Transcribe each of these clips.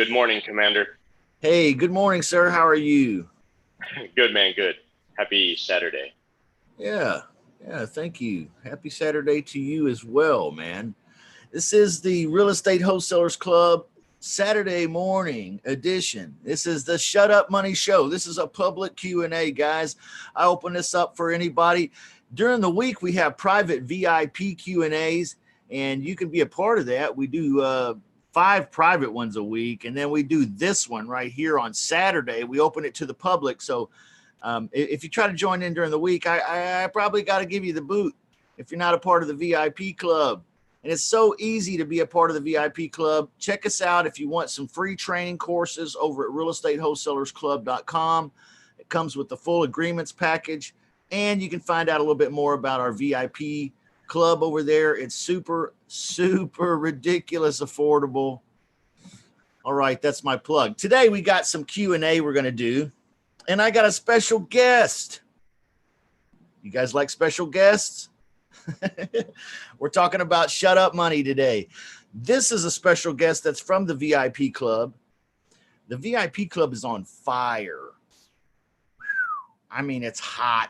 Good morning, Commander. Hey, good morning, sir. How are you? Good, man. Good. Happy Saturday. Yeah, thank you. Happy Saturday to you as well, man. This is the Real Estate Wholesalers Club Saturday morning edition. This is the Shut Up Money Show. This is a public Q&A, guys. I open this up for anybody. During the week, we have private VIP Q&As, and you can be a part of that. We do 5 private ones a week, and then we do this one right here on Saturday. We open it to the public. So if you try to join in during the week, I probably got to give you the boot if you're not a part of the VIP club. And it's so easy to be a part of the VIP club. Check us out if you want some free training courses over at realestatewholesalerclub.com. It comes with the full agreements package, and you can find out a little bit more about our VIP club over there. It's super, super ridiculous affordable. All right, that's my plug. Today we got some Q&A we're going to do, and I got a special guest. You guys like special guests? We're talking about Shut Up Money today. This is a special guest that's from the VIP club. The VIP club is on fire. I mean, it's hot.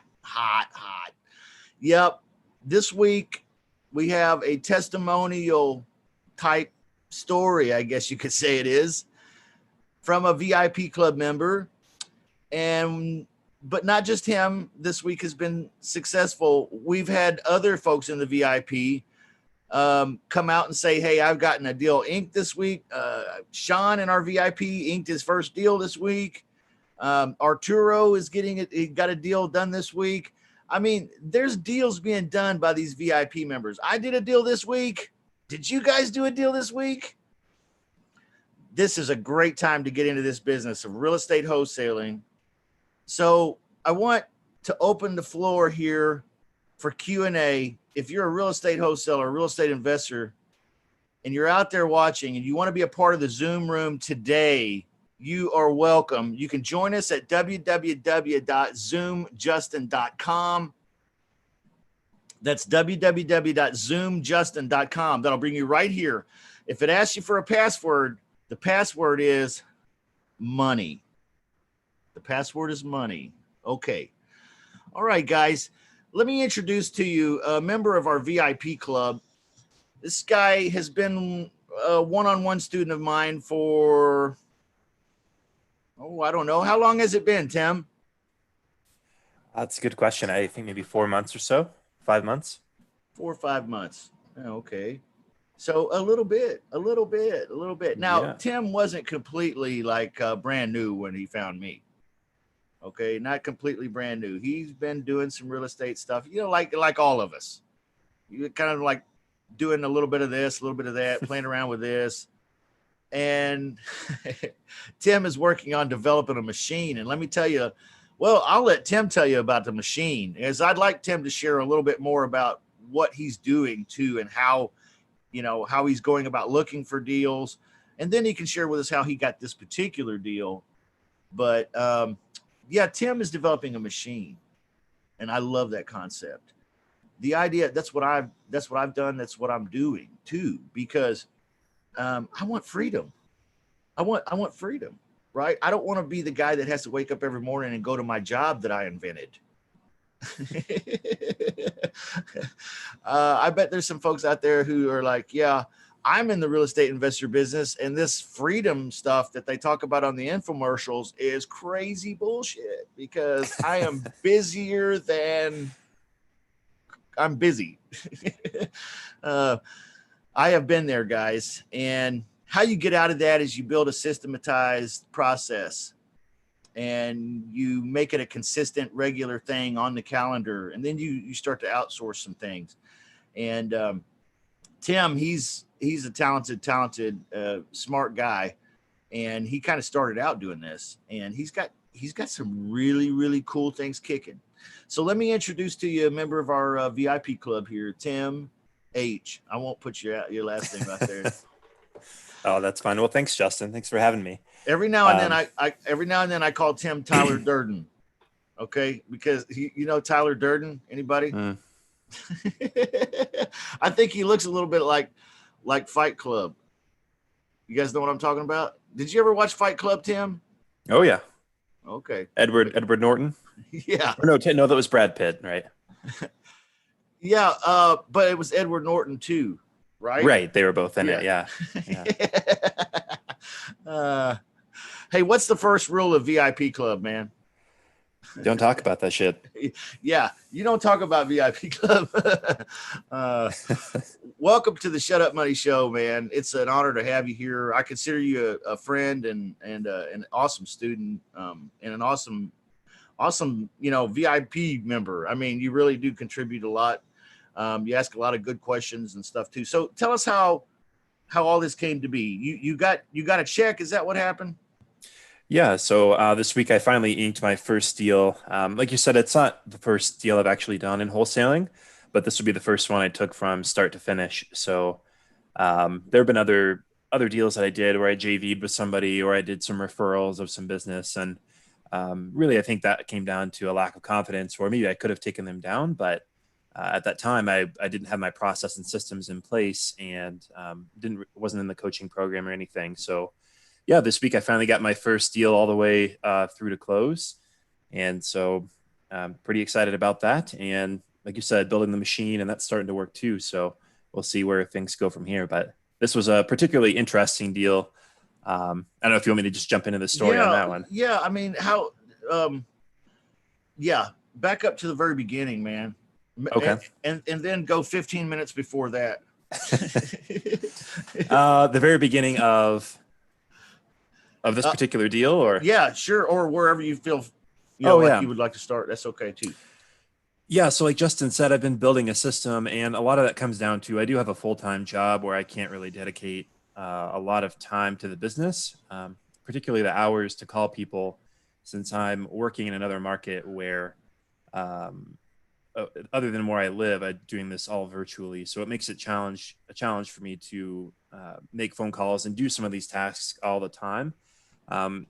Yep. This week we have a testimonial type story, I guess you could say it is, from a VIP club member. But not just him. This week has been successful. We've had other folks in the VIP come out and say, hey, I've gotten a deal inked this week. Sean in our VIP inked his first deal this week. Arturo is getting it. He got a deal done this week. I mean, there's deals being done by these VIP members. I did a deal this week. Did you guys do a deal this week? This is a great time to get into this business of real estate wholesaling. So I want to open the floor here for Q&A. If you're a real estate wholesaler, a real estate investor, and you're out there watching and you want to be a part of the Zoom room today, you are welcome. You can join us at www.zoomjustin.com. That's www.zoomjustin.com. That'll bring you right here. If it asks you for a password, the password is money. The password is money. Okay. All right, guys. Let me introduce to you a member of our VIP club. This guy has been a one-on-one student of mine for, I don't know. How long has it been, Tim? That's a good question. I think maybe 4 months or so, 5 months. 4 or 5 months. Okay. So a little bit. Now, yeah. Tim wasn't completely like brand new when he found me. Okay, not completely brand new. He's been doing some real estate stuff, like all of us. You kind of like doing a little bit of this, a little bit of that, playing around with this. And Tim is working on developing a machine. And let me tell you, well, I'll let Tim tell you about the machine, as I'd like Tim to share a little bit more about what he's doing too, and how he's going about looking for deals. And then he can share with us how he got this particular deal. But yeah, Tim is developing a machine, and I love that concept. The idea, that's what I've done. That's what I'm doing too, because I want freedom. I want freedom, right? I don't want to be the guy that has to wake up every morning and go to my job that I invented. I bet there's some folks out there who are like, yeah, I'm in the real estate investor business, and this freedom stuff that they talk about on the infomercials is crazy bullshit, because I am busier than I'm busy. I have been there, guys. And how you get out of that is you build a systematized process, and you make it a consistent, regular thing on the calendar. And then you start to outsource some things. And Tim, he's a talented, smart guy. And he kind of started out doing this, and he's got some really, really cool things kicking. So let me introduce to you a member of our VIP club here, Tim H. I won't put your last name out there. Oh, that's fine. Well, thanks, Justin. Thanks for having me. Every now and then I call Tim Tyler Durden. Okay, because Tyler Durden. Anybody? I think he looks a little bit like Fight Club. You guys know what I'm talking about? Did you ever watch Fight Club, Tim? Oh yeah. Okay. Edward Norton. Yeah. Or no, that was Brad Pitt, right? Yeah. But it was Edward Norton too, right? Right. They were both in it. Yeah. Hey, what's the first rule of VIP Club, man? Don't talk about that shit. Yeah, you don't talk about VIP Club. Welcome to the Shut Up Money Show, man. It's an honor to have you here. I consider you a friend and an awesome student, and an awesome VIP member. I mean, you really do contribute a lot. You ask a lot of good questions and stuff too. So tell us how all this came to be. You got a check. Is that what happened? Yeah. So this week I finally inked my first deal. Like you said, it's not the first deal I've actually done in wholesaling, but this would be the first one I took from start to finish. So there have been other deals that I did where I JV'd with somebody or I did some referrals of some business. And really, I think that came down to a lack of confidence, or maybe I could have taken them down, but at that time I didn't have my process and systems in place and wasn't in the coaching program or anything. So yeah, this week I finally got my first deal all the way through to close. And so I'm pretty excited about that. And like you said, building the machine, and that's starting to work too. So we'll see where things go from here. But this was a particularly interesting deal. I don't know if you want me to just jump into the story on that one. Yeah. I mean, back up to the very beginning, man. Okay. And then go 15 minutes before that. The very beginning of this particular deal, or? Yeah, sure. Or wherever you feel, you would like to start. That's okay too. Yeah. So like Justin said, I've been building a system, and a lot of that comes down to, I do have a full-time job where I can't really dedicate a lot of time to the business, particularly the hours to call people, since I'm working in another market where, other than where I live, I'm doing this all virtually. So it makes it a challenge for me to make phone calls and do some of these tasks all the time.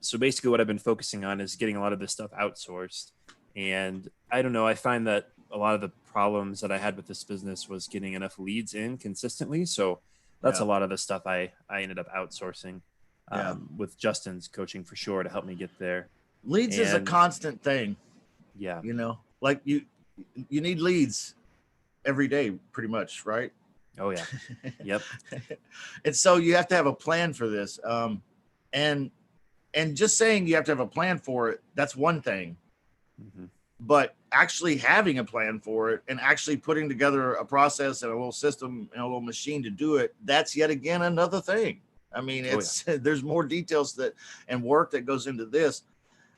So basically what I've been focusing on is getting a lot of this stuff outsourced. And I don't know, I find that a lot of the problems that I had with this business was getting enough leads in consistently. So that's a lot of the stuff I ended up outsourcing with Justin's coaching for sure to help me get there. Leads is a constant thing. Yeah. Like you need leads every day pretty much, right? Oh yeah. Yep. And so you have to have a plan for this. And just saying you have to have a plan for it, that's one thing. Mm-hmm. But actually having a plan for it and actually putting together a process and a little system and a little machine to do it, that's yet again another thing. I mean, there's more details and work that goes into this.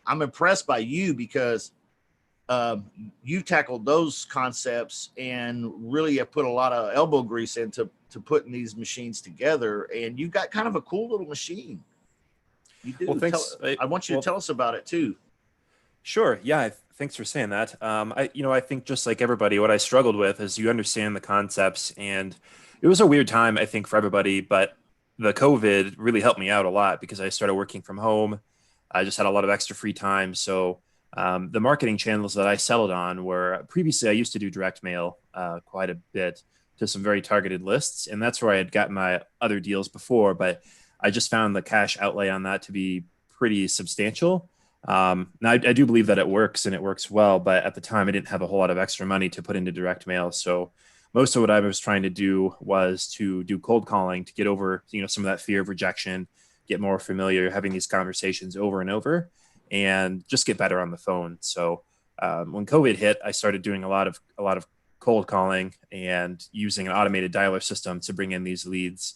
I'm impressed by you because you tackled those concepts and really have put a lot of elbow grease into putting these machines together. And you got kind of a cool little machine. You do. Well, thanks. I want you to tell us about it too. Sure. Yeah. Thanks for saying that. I think just like everybody, what I struggled with is you understand the concepts, and it was a weird time, I think, for everybody, but the COVID really helped me out a lot because I started working from home. I just had a lot of extra free time. So the marketing channels that I settled on were previously I used to do direct mail quite a bit to some very targeted lists. And that's where I had gotten my other deals before, but I just found the cash outlay on that to be pretty substantial. Now I do believe that it works and it works well, but at the time I didn't have a whole lot of extra money to put into direct mail. So most of what I was trying to do was to do cold calling to get over, some of that fear of rejection, get more familiar, having these conversations over and over, and just get better on the phone. So when COVID hit, I started doing a lot of cold calling and using an automated dialer system to bring in these leads.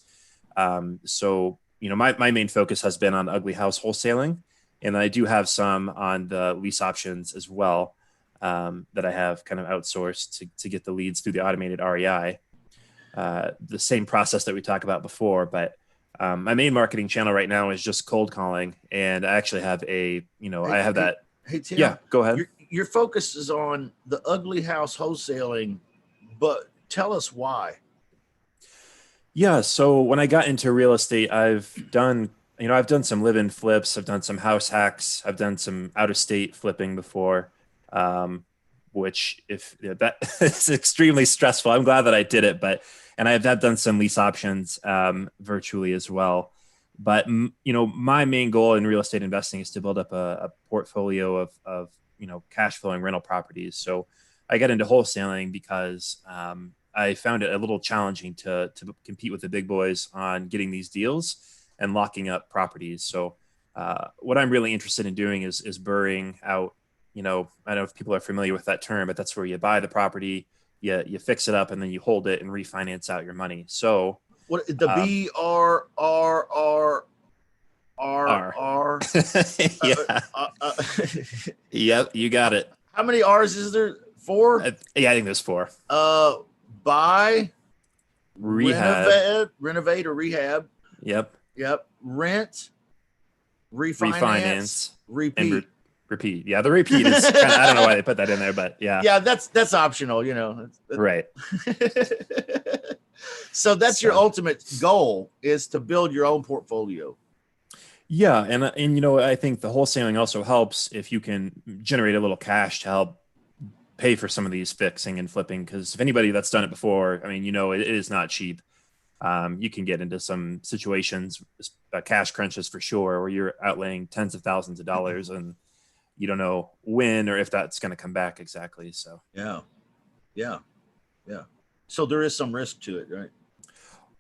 My main focus has been on ugly house wholesaling, and I do have some on the lease options as well that I have kind of outsourced to get the leads through the automated REI. The same process that we talked about before, but my main marketing channel right now is just cold calling, and I actually have I have that. Hey, Tim, yeah, go ahead. Your focus is on the ugly house wholesaling, but tell us why. Yeah. So when I got into real estate, I've done some live-in flips. I've done some house hacks. I've done some out-of-state flipping before, which that is extremely stressful. I'm glad that I did it, and I've done some lease options virtually as well. But my main goal in real estate investing is to build up a portfolio of cash flowing rental properties. So I got into wholesaling because I found it a little challenging to compete with the big boys on getting these deals and locking up properties. So what I'm really interested in doing is burring out. I don't know if people are familiar with that term, but that's where you buy the property, you fix it up, and then you hold it and refinance out your money. So what the BRRRRR? yeah. Yep, you got it. How many R's is there? 4? Yeah, I think there's 4. Buy, Rehab, renovate or rehab. Yep. Rent, refinance, repeat. And repeat. Yeah, the repeat is kind of, I don't know why they put that in there, but yeah. Yeah, that's optional, Right. So that's your ultimate goal, is to build your own portfolio. Yeah, and I think the wholesaling also helps if you can generate a little cash to help pay for some of these fixing and flipping, because if anybody that's done it before, I mean, it is not cheap. You can get into some situations, cash crunches for sure, where you're outlaying tens of thousands of dollars and you don't know when or if that's going to come back exactly. So yeah. So there is some risk to it, right?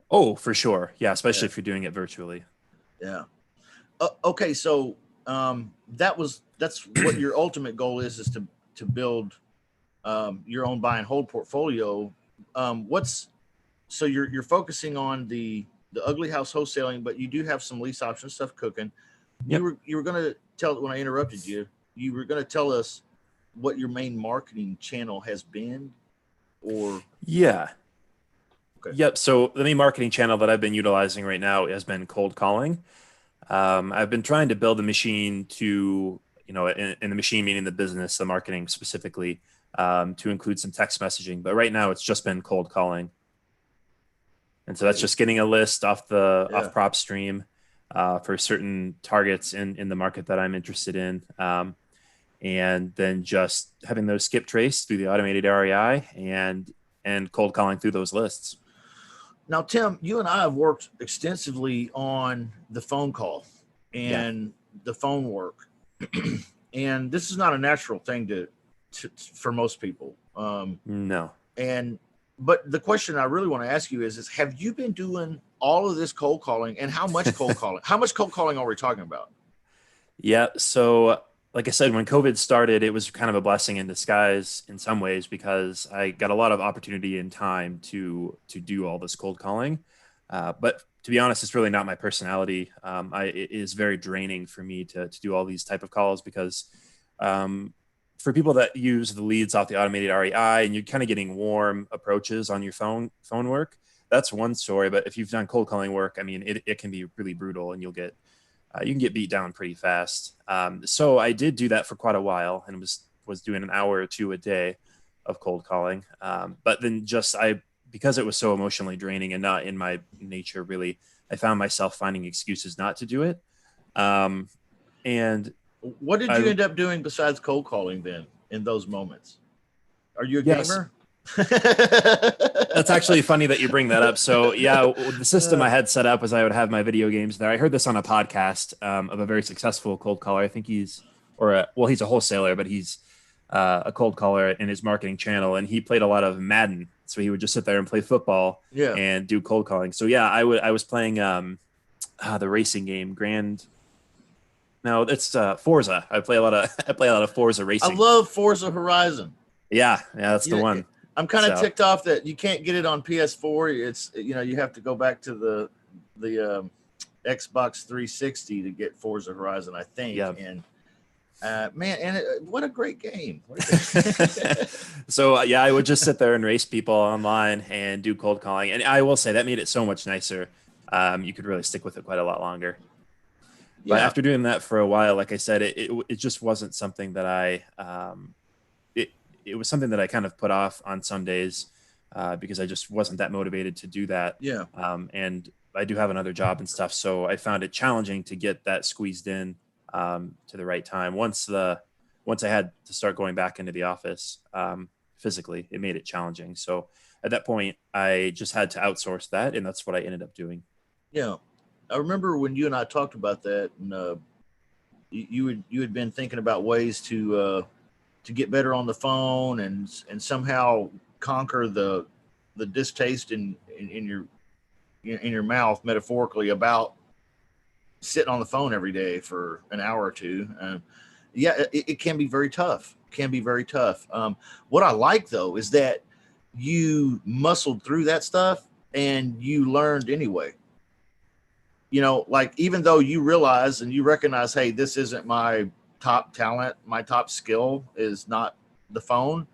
Oh, for sure. Yeah, especially if you're doing it virtually. Yeah. Okay, so that's what your ultimate goal is to build your own buy and hold portfolio. So you're focusing on the ugly house wholesaling, but you do have some lease option stuff cooking. Yep. You were going to tell, when I interrupted you, you were going to tell us what your main marketing channel has been, or yeah. Okay. Yep. So the main marketing channel that I've been utilizing right now has been cold calling. I've been trying to build a machine to, in the machine meaning the business, the marketing specifically, to include some text messaging. But right now it's just been cold calling. And so that's just getting a list off PropStream for certain targets in the market that I'm interested in. And then just having those skip traced through the automated REI and cold calling through those lists. Now, Tim, you and I have worked extensively on the phone call and the phone work. And this is not a natural thing to for most people. No. But the question I really want to ask you is have you been doing all of this cold calling, and how much cold calling? How much cold calling are we talking about? Yeah. So like I said, when COVID started, it was kind of a blessing in disguise in some ways, because I got a lot of opportunity and time to do all this cold calling. But to be honest, it's really not my personality. It is very draining for me to do all these type of calls, because for people that use the leads off the automated REI and you're kind of getting warm approaches on your phone work, that's one story. But if you've done cold calling work, I mean, it can be really brutal, and you can get beat down pretty fast. So I did do that for quite a while, and was doing an hour or two a day of cold calling. But then because it was so emotionally draining and not in my nature, really, I found myself finding excuses not to do it. And what did you end up doing besides cold calling then in those moments? Are you a gamer? That's actually funny that you bring that up. So yeah, the system I had set up was I would have my video games there. I heard this on a podcast of a very successful cold caller. I think he's a wholesaler, but he's a cold caller in his marketing channel, and he played a lot of Madden. So he would just sit there and play football and do cold calling. So yeah, I was playing the racing game No, it's Forza. I play a lot of Forza racing. I love Forza Horizon. Yeah, that's the one. I'm kind of ticked off that you can't get it on PS4. It's you have to go back to the Xbox 360 to get Forza Horizon, I think. Yeah. And what a great game. So yeah, I would just sit there and race people online and do cold calling, and I will say that made it so much nicer. You could really stick with it quite a lot longer. Yeah. But after doing that for a while, like I said, it just wasn't something that it was something that I kind of put off on some days because I just wasn't that motivated to do that. Yeah. And I do have another job and stuff, so I found it challenging to get that squeezed in to the right time. Once I had to start going back into the office physically, it made it challenging. So at that point, I just had to outsource that, and that's what I ended up doing. Yeah. I remember when you and I talked about that, and you had been thinking about ways to get better on the phone and somehow conquer the distaste in your mouth, metaphorically, about sitting on the phone every day for an hour or two. Yeah, it can be very tough. Can be very tough. What I like though is that you muscled through that stuff and you learned anyway. You know, like even though you realize and you recognize, hey, this isn't my top talent, my top skill is not the phone.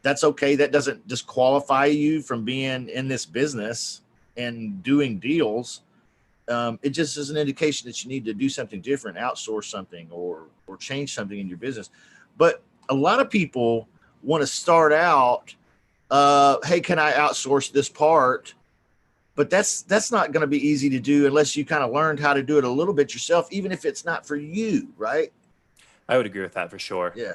That's okay. That doesn't disqualify you from being in this business and doing deals. It just is an indication that you need to do something different, outsource something, or change something in your business. But a lot of people want to start out, hey, can I outsource this part? But that's not going to be easy to do unless you kind of learned how to do it a little bit yourself, even if it's not for you, right? I would agree with that for sure. Yeah.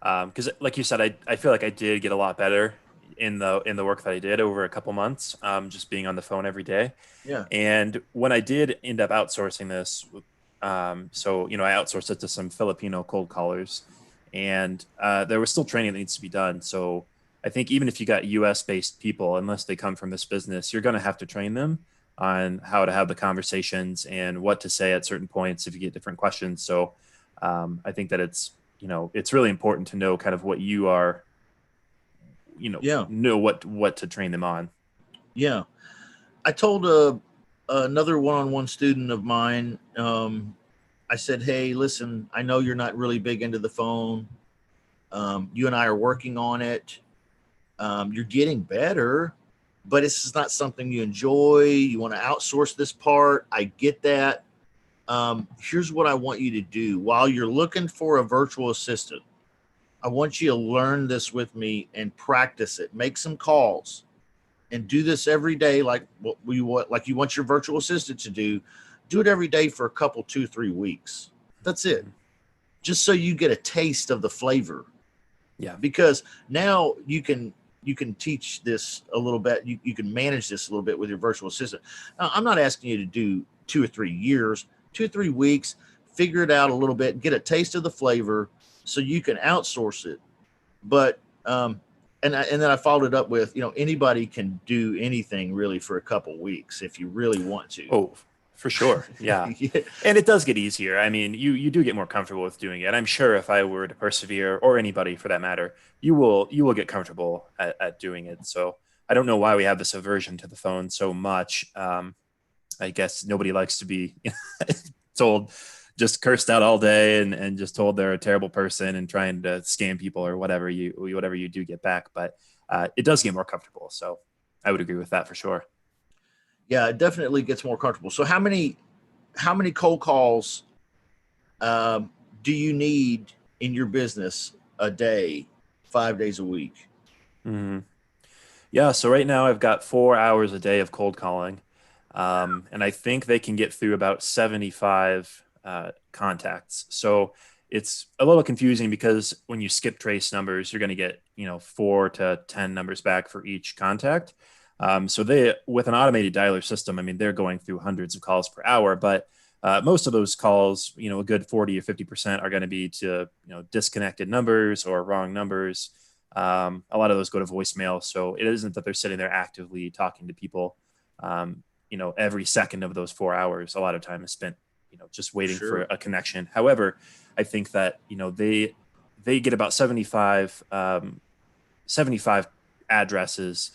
Because like you said, I feel like I did get a lot better in the work that I did over a couple months, just being on the phone every day. Yeah. And when I did end up outsourcing this, so I outsourced it to some Filipino cold callers, and there was still training that needs to be done. So I think even if you got US based people, unless they come from this business, you're going to have to train them on how to have the conversations and what to say at certain points if you get different questions. So I think that it's really important to know kind of what you are, Yeah. know what to train them on. Yeah. I told another one-on-one student of mine, I said, hey, listen, I know you're not really big into the phone. You and I are working on it. You're getting better, but this is not something you enjoy. You want to outsource this part. I get that. Here's what I want you to do. While you're looking for a virtual assistant, I want you to learn this with me and practice it. Make some calls and do this every day, like you want your virtual assistant to do. Do it every day for a couple, 2-3 weeks. That's it. Just so you get a taste of the flavor. Yeah. Because now you can teach this a little bit. You can manage this a little bit with your virtual assistant. Now, I'm not asking you to do 2 or 3 years, 2 or 3 weeks, figure it out a little bit, get a taste of the flavor so you can outsource it. But, and then I followed it up with, anybody can do anything really for a couple weeks if you really want to. Oh, for sure. Yeah. Yeah. And it does get easier. I mean, you do get more comfortable with doing it. I'm sure if I were to persevere, or anybody for that matter, you will get comfortable at doing it. So I don't know why we have this aversion to the phone so much. I guess nobody likes to be told, just cursed out all day and just told they're a terrible person and trying to scam people or whatever you do get back. But it does get more comfortable. So I would agree with that for sure. Yeah, it definitely gets more comfortable. So how many cold calls do you need in your business a day, 5 days a week? Mm-hmm. Yeah. So right now I've got 4 hours a day of cold calling. And I think they can get through about 75 contacts. So it's a little confusing because when you skip trace numbers, you're going to get, 4 to 10 numbers back for each contact. So with an automated dialer system, I mean, they're going through hundreds of calls per hour, but most of those calls, a good 40 or 50% are going to be to, disconnected numbers or wrong numbers. A lot of those go to voicemail. So it isn't that they're sitting there actively talking to people. Every second of those 4 hours, a lot of time is spent, just waiting Sure. for a connection. However, I think that, they get about 75 addresses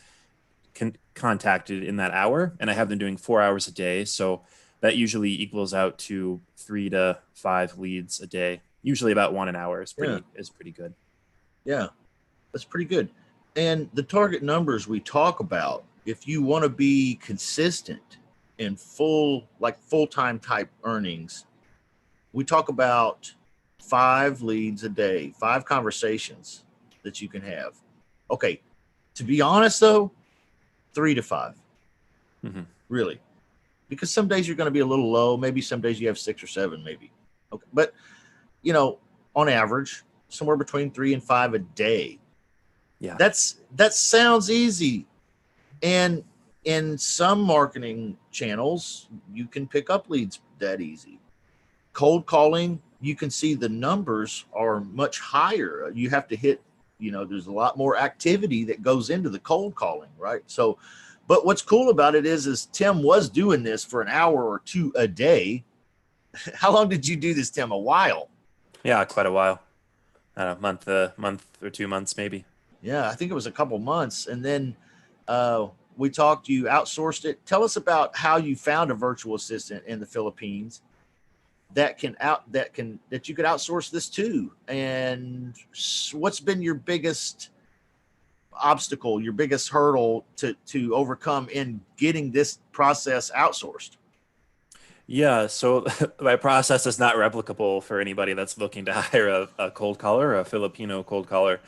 contacted in that hour, and I have them doing 4 hours a day. So that usually equals out to 3 to 5 leads a day. Usually about 1 an hour is pretty good. Yeah, that's pretty good. And the target numbers we talk about, if you want to be consistent in full-time type earnings, we talk about 5 leads a day, 5 conversations that you can have. Okay, to be honest though, 3 to 5, really, because some days you're going to be a little low. Maybe some days you have 6 or 7, maybe. Okay, but on average, somewhere between 3 and 5 a day. Yeah, That sounds easy, and in some marketing channels, you can pick up leads that easy. Cold calling, you can see the numbers are much higher. You have to hit, there's a lot more activity that goes into the cold calling, right? So, but what's cool about it is Tim was doing this for an hour or two a day. How long did you do this, Tim? A while. Yeah, quite a while. A month or 2 months, maybe. Yeah, I think it was a couple months. And then we talked, you outsourced it. Tell us about how you found a virtual assistant in the Philippines that you could outsource this to. And what's been your biggest obstacle, your biggest hurdle to overcome in getting this process outsourced? Yeah, so my process is not replicable for anybody that's looking to hire a cold caller, a Filipino cold caller.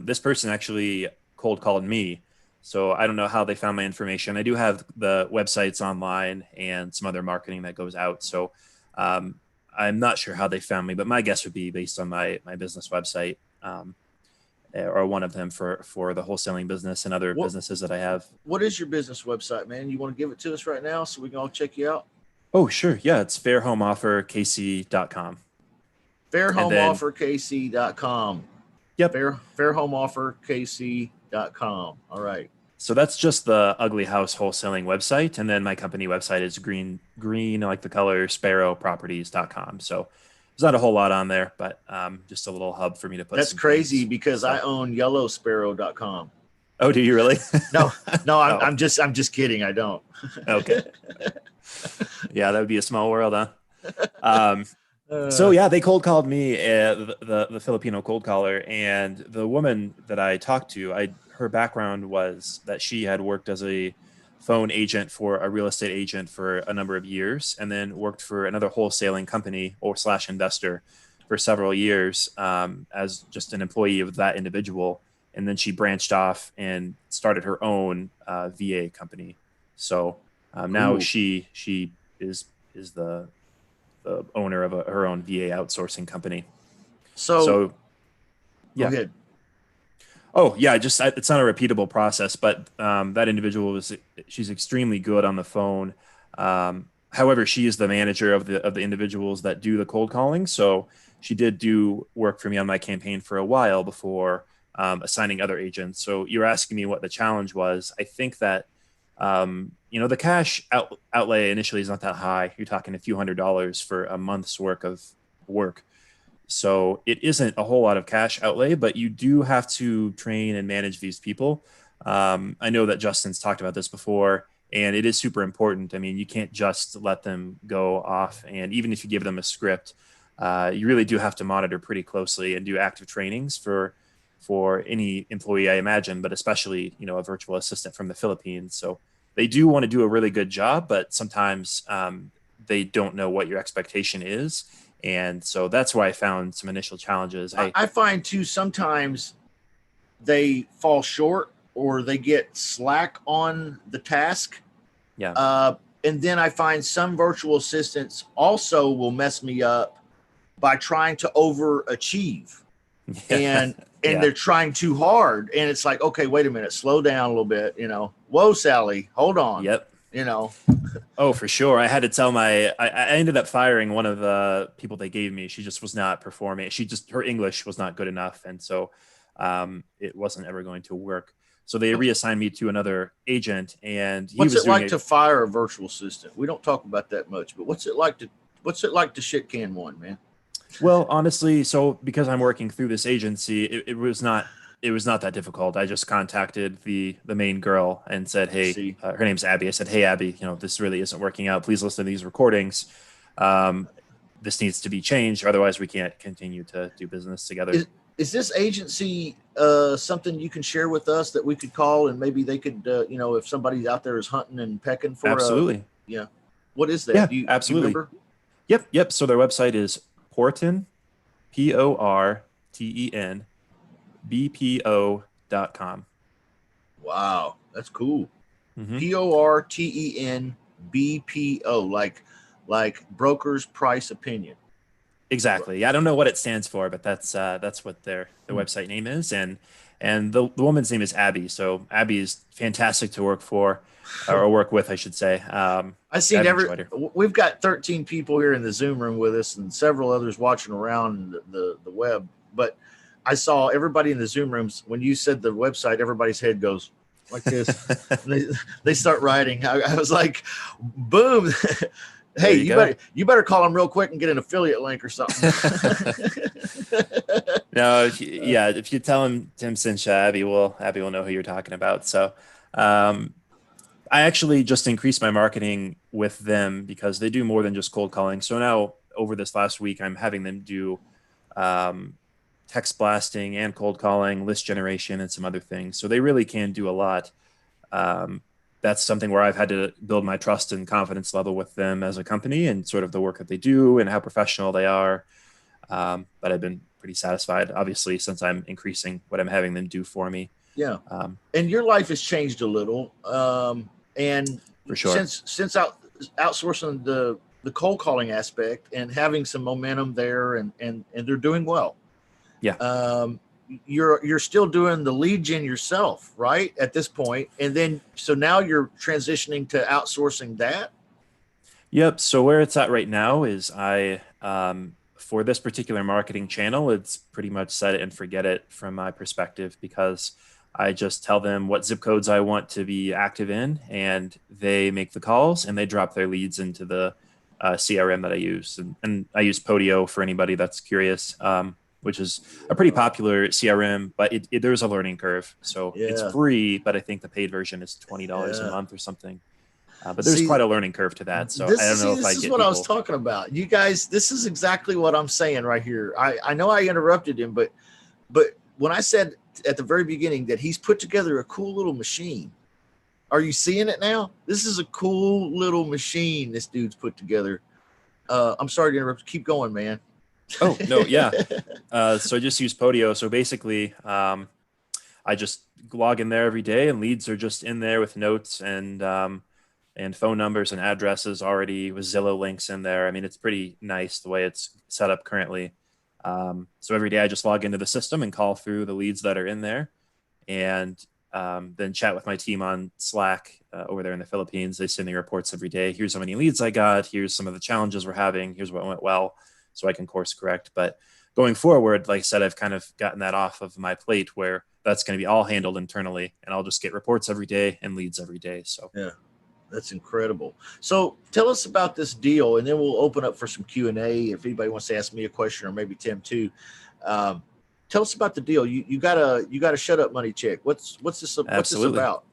This person actually cold called me. So I don't know how they found my information. I do have the websites online and some other marketing that goes out. So I'm not sure how they found me, but my guess would be based on my business website, or one of them for the wholesaling business and other businesses that I have. What is your business website, man? You want to give it to us right now so we can all check you out? Oh, sure. Yeah, it's fairhomeofferkc.com. Fairhomeofferkc.com. Yep. Fairhomeofferkc.com. All right. So that's just the Ugly House wholesaling website. And then my company website is green, like the color, sparrowproperties.com. So there's not a whole lot on there, but just a little hub for me to put. That's crazy because I own yellowsparrow.com. Oh, do you really? No, I'm just kidding. I don't. Okay. Yeah, that would be a small world, huh? So yeah, they cold called me, the Filipino cold caller, and the woman that I talked to, her background was that she had worked as a phone agent for a real estate agent for a number of years, and then worked for another wholesaling company / investor for several years as just an employee of that individual. And then she branched off and started her own VA company. So now she is the owner of her own VA outsourcing company. So yeah. Go ahead. Oh yeah, it's not a repeatable process, but that individual she's extremely good on the phone. However, she is the manager of the individuals that do the cold calling. So she did do work for me on my campaign for a while before assigning other agents. So you're asking me what the challenge was. I think that the cash outlay initially is not that high. You're talking a few $100s for a month's work of work. So it isn't a whole lot of cash outlay, but you do have to train and manage these people. I know that Justin's talked about this before, and it is super important. I mean, you can't just let them go off. And even if you give them a script, you really do have to monitor pretty closely and do active trainings for any employee, I imagine, but especially, a virtual assistant from the Philippines. So they do want to do a really good job, but sometimes they don't know what your expectation is. And so that's where I found some initial challenges. I find too, sometimes they fall short or they get slack on the task. Yeah. And then I find some virtual assistants also will mess me up by trying to overachieve. And they're trying too hard. And it's like, okay, wait a minute, slow down a little bit, Whoa, Sally, hold on. Yep. Oh, for sure. I had to tell I ended up firing one of the people they gave me. She just was not performing. Her English was not good enough. And so it wasn't ever going to work. So they reassigned me to another agent, and what's it like to fire a virtual assistant? We don't talk about that much, but what's it like to shit can one, man? Well, honestly, so because I'm working through this agency, it was not that difficult. I just contacted the main girl and said, hey, her name's Abby. I said, hey, Abby, this really isn't working out. Please listen to these recordings. This needs to be changed. Otherwise, we can't continue to do business together. Is this agency something you can share with us that we could call and maybe they could, if somebody out there is hunting and pecking for Absolutely. What is that? Yeah, absolutely. Do you remember? Yep. So their website is Porten, PORTEN, BPO.com. Wow, that's cool. Mm-hmm. PORTEN BPO, like broker's price opinion. Exactly. I don't know what it stands for, but that's what their website name is. And And the woman's name is Abby. So Abby is fantastic to work for, or work with, I should say. I seen I've enjoyed her. we've got 13 people here in the Zoom room with us and several others watching around the web. But I saw everybody in the Zoom rooms. When you said the website, everybody's head goes like this. they start writing. I was like, boom. Hey, you better call them real quick and get an affiliate link or something. No, if you tell him Tim sent you, Abby will know who you're talking about. So I actually just increased my marketing with them because they do more than just cold calling. So now over this last week, I'm having them do text blasting and cold calling, list generation, and some other things. So they really can do a lot. That's something where I've had to build my trust and confidence level with them as a company and sort of the work that they do and how professional they are. But I've been pretty satisfied, obviously, since I'm increasing what I'm having them do for me. Yeah. And your life has changed a little. And for sure, since outsourcing the cold calling aspect and having some momentum there and they're doing well. Yeah. You're still doing the lead gen yourself, right? At this point. And then, so now you're transitioning to outsourcing that. Yep. So where it's at right now is for this particular marketing channel, it's pretty much set it and forget it from my perspective, because I just tell them what zip codes I want to be active in, and they make the calls and they drop their leads into the CRM that I use. And I use Podio for anybody that's curious, which is a pretty popular CRM, but there's a learning curve. So it's free, but I think the paid version is $20 a month or something. But there's quite a learning curve to that. So I don't know if I get this is what I was talking about. You guys, this is exactly what I'm saying right here. I know I interrupted him, but when I said at the very beginning that he's put together a cool little machine, are you seeing it now? This is a cool little machine this dude's put together. I'm sorry to interrupt. Keep going, man. Oh, no, yeah. So I just use Podio. So basically, I just log in there every day, and leads are just in there with notes and phone numbers and addresses already with Zillow links in there. I mean, it's pretty nice the way it's set up currently. So every day I just log into the system and call through the leads that are in there, and then chat with my team on Slack over there in the Philippines. They send me reports every day. Here's how many leads I got. Here's some of the challenges we're having. Here's what went well, so I can course correct. But going forward, like I said, I've kind of gotten that off of my plate where that's going to be all handled internally, and I'll just get reports every day and leads every day. So yeah. That's incredible. So tell us about this deal, and then we'll open up for some Q&A if anybody wants to ask me a question, or maybe Tim too. Tell us about the deal. You got a shut up money check. What's this about?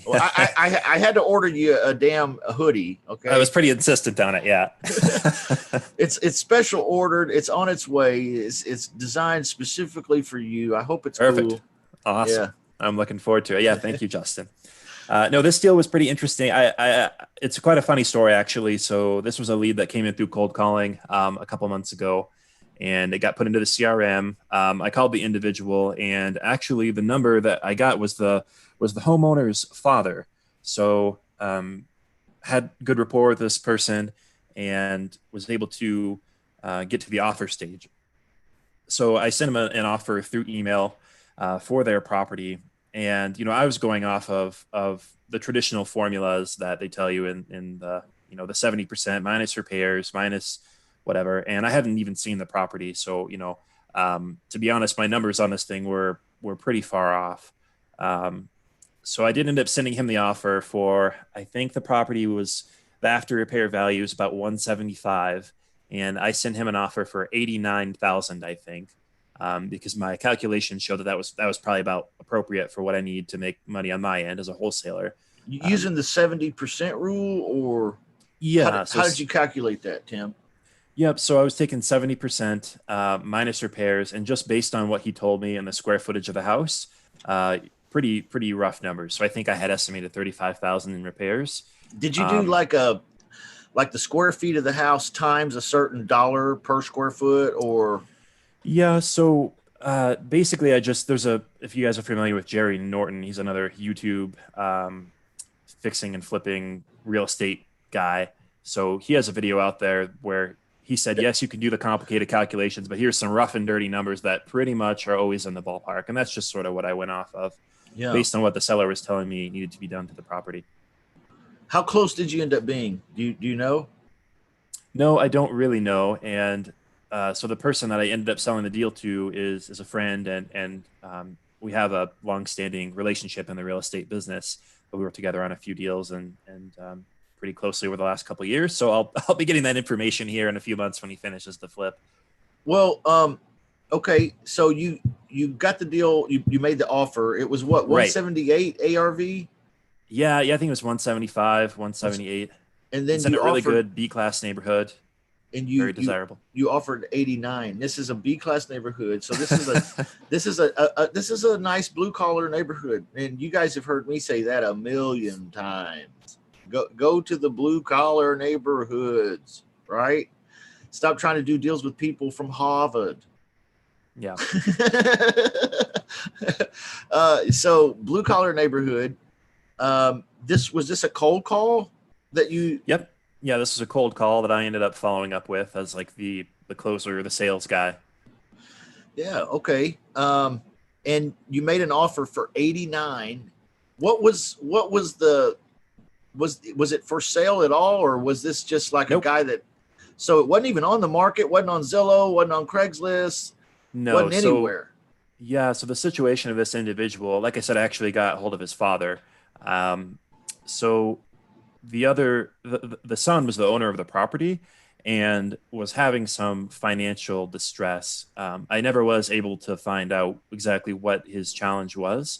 Well, I had to order you a hoodie. Okay, I was pretty insistent on it. Yeah, it's special ordered. It's on its way. It's designed specifically for you. I hope it's perfect. Cool. Awesome. Yeah. I'm looking forward to it. Yeah, thank you, Justin. No, this deal was pretty interesting. It's quite a funny story, actually. So this was a lead that came in through cold calling a couple months ago, and it got put into the CRM. I called the individual, and actually the number that I got was the homeowner's father. So had good rapport with this person and was able to get to the offer stage. So I sent him an offer through email for their property. And, I was going off of the traditional formulas that they tell you in the, the 70% minus repairs, minus whatever. And I hadn't even seen the property. So, to be honest, my numbers on this thing were pretty far off. So I did end up sending him the offer for, I think the property was, the after repair value is about 175. And I sent him an offer for 89,000, I think. Because my calculations showed that was probably about appropriate for what I need to make money on my end as a wholesaler. Using the 70% rule, or yeah, how did you calculate that, Tim? Yep. So I was taking 70% minus repairs, and just based on what he told me and the square footage of the house, pretty rough numbers. So I think I had estimated 35,000 in repairs. Did you do like the square feet of the house times a certain dollar per square foot, or? Yeah, so basically if you guys are familiar with Jerry Norton, he's another YouTube fixing and flipping real estate guy. So he has a video out there where he said, yes, you can do the complicated calculations, but here's some rough and dirty numbers that pretty much are always in the ballpark. And that's just sort of what I went off of based on what the seller was telling me needed to be done to the property. How close did you end up being? Do you know? No, I don't really know. And so the person that I ended up selling the deal to is a friend, and we have a long-standing relationship in the real estate business. We worked together on a few deals and pretty closely over the last couple of years. So I'll be getting that information here in a few months when he finishes the flip. Well, okay. So you got the deal. You made the offer. It was what, 178 ARV? Yeah. I think it was 175, 178. And then it's in a really good B-class neighborhood. And very desirable. You offered 89. This is a B-class neighborhood, so this is this is a nice blue-collar neighborhood. And you guys have heard me say that a million times. Go to the blue-collar neighborhoods, right? Stop trying to do deals with people from Harvard. Yeah. So blue-collar neighborhood. Was this a cold call that you? Yep. Yeah, this was a cold call that I ended up following up with as like the closer, the sales guy. Yeah. Okay. And you made an offer for 89. Was it for sale at all, or was this just like Nope. a guy that? So it wasn't even on the market, wasn't on Zillow, wasn't on Craigslist, No, wasn't anywhere. Yeah. So the situation of this individual, like I said, I actually got hold of his father. So the son was the owner of the property and was having some financial distress. I never was able to find out exactly what his challenge was.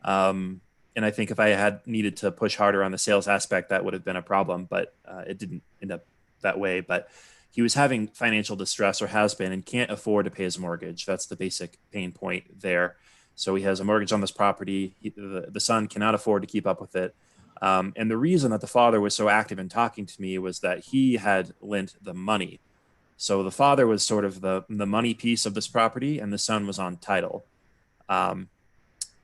And I think if I had needed to push harder on the sales aspect, that would have been a problem, but it didn't end up that way. But he was having financial distress, or has been, and can't afford to pay his mortgage. That's the basic pain point there. So he has a mortgage on this property. The son cannot afford to keep up with it. And the reason that the father was so active in talking to me was that he had lent the money. So the father was sort of the money piece of this property, and the son was on title.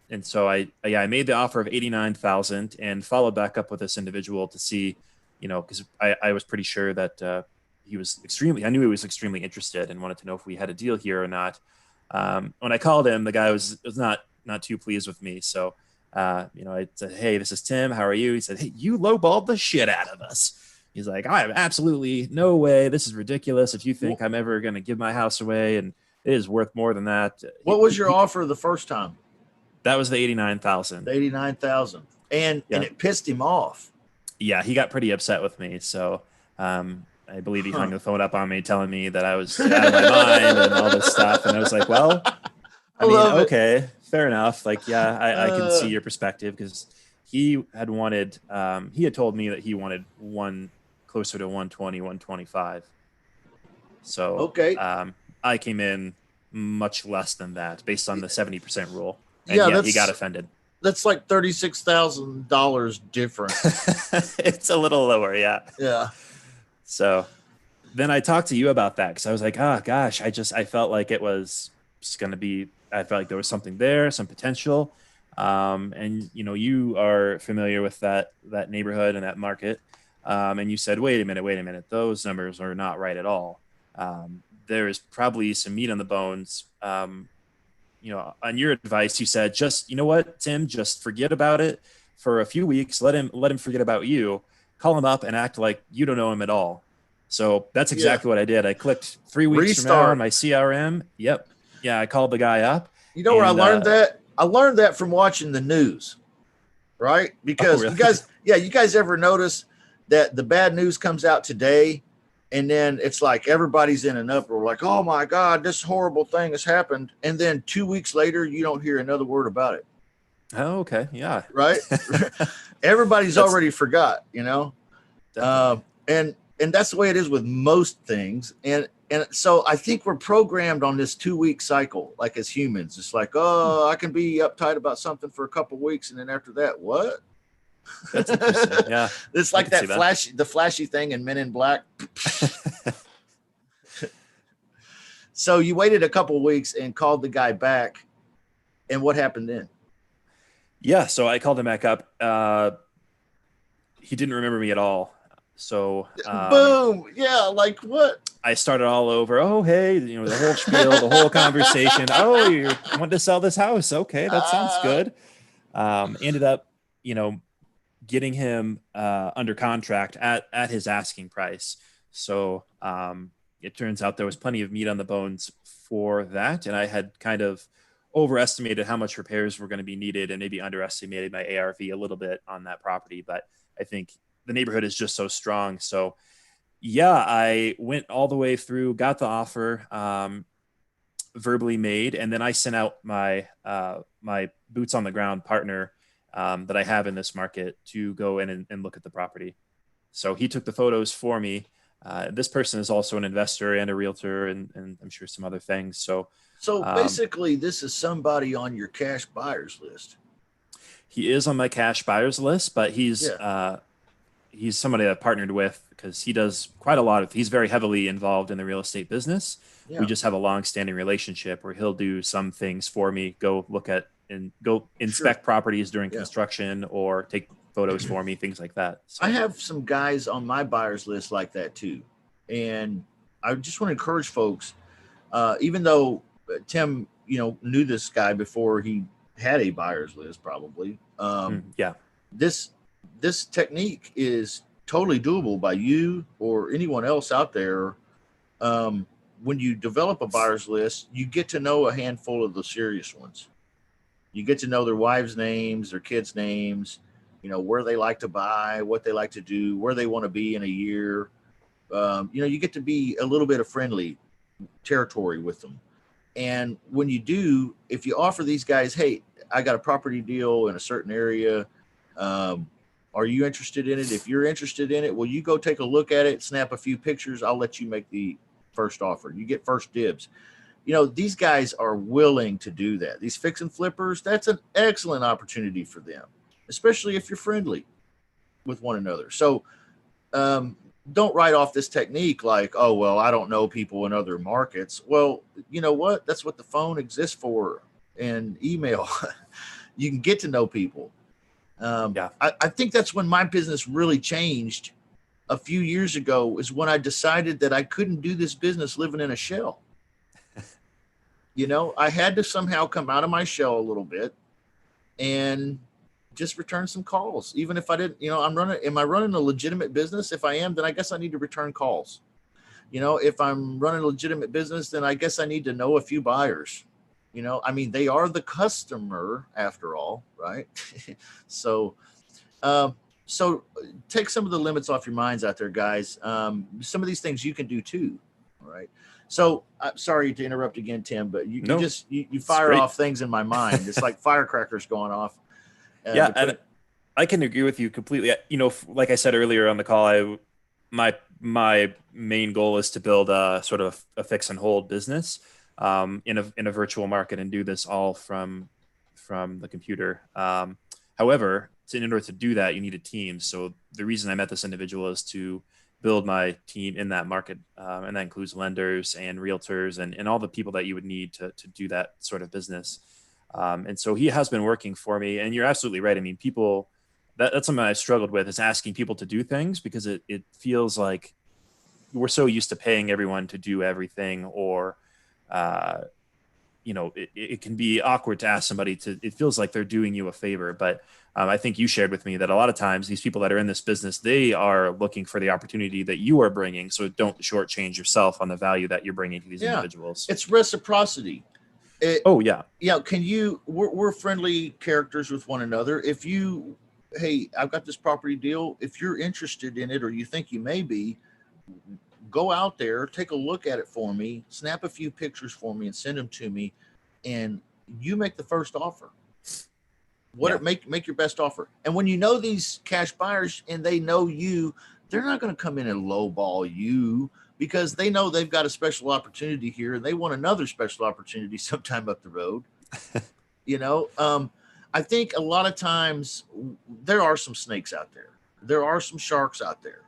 And so I made the offer of 89,000 and followed back up with this individual to see, because I was pretty sure that I knew he was extremely interested and wanted to know if we had a deal here or not. When I called him, the guy was not too pleased with me. So I said, "Hey, this is Tim. How are you?" He said, "Hey, you lowballed the shit out of us." He's like, "I have absolutely no way. This is ridiculous. If you think I'm ever going to give my house away, and it is worth more than that." What was your offer the first time? That was the 89,000. 89,000, and it pissed him off. Yeah, he got pretty upset with me. So I believe he hung the phone up on me, telling me that I was out of my mind and all this stuff. And I was like, "Well, I mean, okay, fair enough. Like, yeah, I can see your perspective," because he had told me that he wanted one closer to 120, 125. So okay, I came in much less than that based on the 70% rule. And yeah, he got offended. That's like $36,000 different. It's a little lower, yeah. Yeah. So then I talked to you about that, because I was like, "Oh gosh, I felt like it was going to be. I felt like there was something there, some potential." And you are familiar with that neighborhood and that market. And you said, wait a minute, those numbers are not right at all. There is probably some meat on the bones. On your advice, you said, just, you know what, Tim, just forget about it for a few weeks. Let him forget about you. Call him up and act like you don't know him at all. So that's exactly what I did. I clicked 3 weeks from now on my CRM. Yep. Yeah. I called the guy up. You know where I learned that? I learned that from watching the news, right? Because really? you guys ever notice that the bad news comes out today, and then it's like everybody's in an uproar, like, "Oh my God, this horrible thing has happened." And then 2 weeks later, you don't hear another word about it. Oh, okay. Yeah. Right. Everybody's already forgot, and that's the way it is with most things. And so I think we're programmed on this 2-week cycle, like as humans. It's like, oh, I can be uptight about something for a couple of weeks, and then after that, what? That's interesting. Yeah. It's like that flashy thing in Men in Black. So you waited a couple of weeks and called the guy back. And what happened then? Yeah. So I called him back up. He didn't remember me at all. So boom. Yeah. Like what? I started all over. Oh, hey, the whole spiel, the whole conversation. Oh, you want to sell this house? Okay, that sounds good. Ended up, getting him under contract at his asking price. So it turns out there was plenty of meat on the bones for that, and I had kind of overestimated how much repairs were going to be needed, and maybe underestimated my ARV a little bit on that property. But I think the neighborhood is just so strong. So yeah, I went all the way through, got the offer verbally made, and then I sent out my boots on the ground partner that I have in this market to go in and look at the property. So he took the photos for me. This person is also an investor and a realtor, and I'm sure some other things. So basically, this is somebody on your cash buyers list. He is on my cash buyers list, but he's somebody I've partnered with because he does quite a lot of. He's very heavily involved in the real estate business. Yeah. We just have a long-standing relationship where he'll do some things for me, go look at and go inspect properties during construction, or take photos for me, things like that. So. I have some guys on my buyers list like that too, and I just want to encourage folks. Even though Tim, knew this guy before he had a buyer's list, probably. This technique is totally doable by you or anyone else out there. When you develop a buyer's list, you get to know a handful of the serious ones. You get to know their wives' names, their kids' names, where they like to buy, what they like to do, where they want to be in a year. You get to be a little bit of friendly territory with them. And when you do, if you offer these guys, hey, I got a property deal in a certain area, are you interested in it? If you're interested in it, will you go take a look at it, snap a few pictures? I'll let you make the first offer. You get first dibs. These guys are willing to do that. These fix and flippers, that's an excellent opportunity for them, especially if you're friendly with one another. So don't write off this technique like, oh, well, I don't know people in other markets. Well, you know what? That's what the phone exists for, and email. You can get to know people. I think that's when my business really changed a few years ago, is when I decided that I couldn't do this business living in a shell. I had to somehow come out of my shell a little bit and just return some calls. Even if I didn't, am I running a legitimate business? If I am, then I guess I need to return calls. If I'm running a legitimate business, then I guess I need to know a few buyers. They are the customer after all, right? So take some of the limits off your minds out there, guys. Some of these things you can do too. All right. So I'm sorry to interrupt again, Tim, but you fire off things in my mind. It's like firecrackers going off. And I can agree with you completely. Like I said earlier on the call, my main goal is to build a sort of a fix and hold business in a virtual market, and do this all from the computer. However, in order to do that, you need a team. So the reason I met this individual is to build my team in that market, and that includes lenders and realtors and all the people that you would need to do that sort of business. And so he has been working for me, and you're absolutely right. People, that's something I've struggled with, is asking people to do things, because it feels like we're so used to paying everyone to do everything, or, it can be awkward to ask somebody it feels like they're doing you a favor. But I think you shared with me that a lot of times these people that are in this business, they are looking for the opportunity that you are bringing. So don't shortchange yourself on the value that you're bringing to these individuals. It's reciprocity. We're friendly characters with one another. Hey, I've got this property deal. If you're interested in it, or you think you may be, go out there, take a look at it for me, snap a few pictures for me and send them to me, and you make the first offer. Make your best offer. And when you know these cash buyers and they know you, they're not going to come in and lowball you, because they know they've got a special opportunity here and they want another special opportunity sometime up the road. I think a lot of times there are some snakes out there. There are some sharks out there.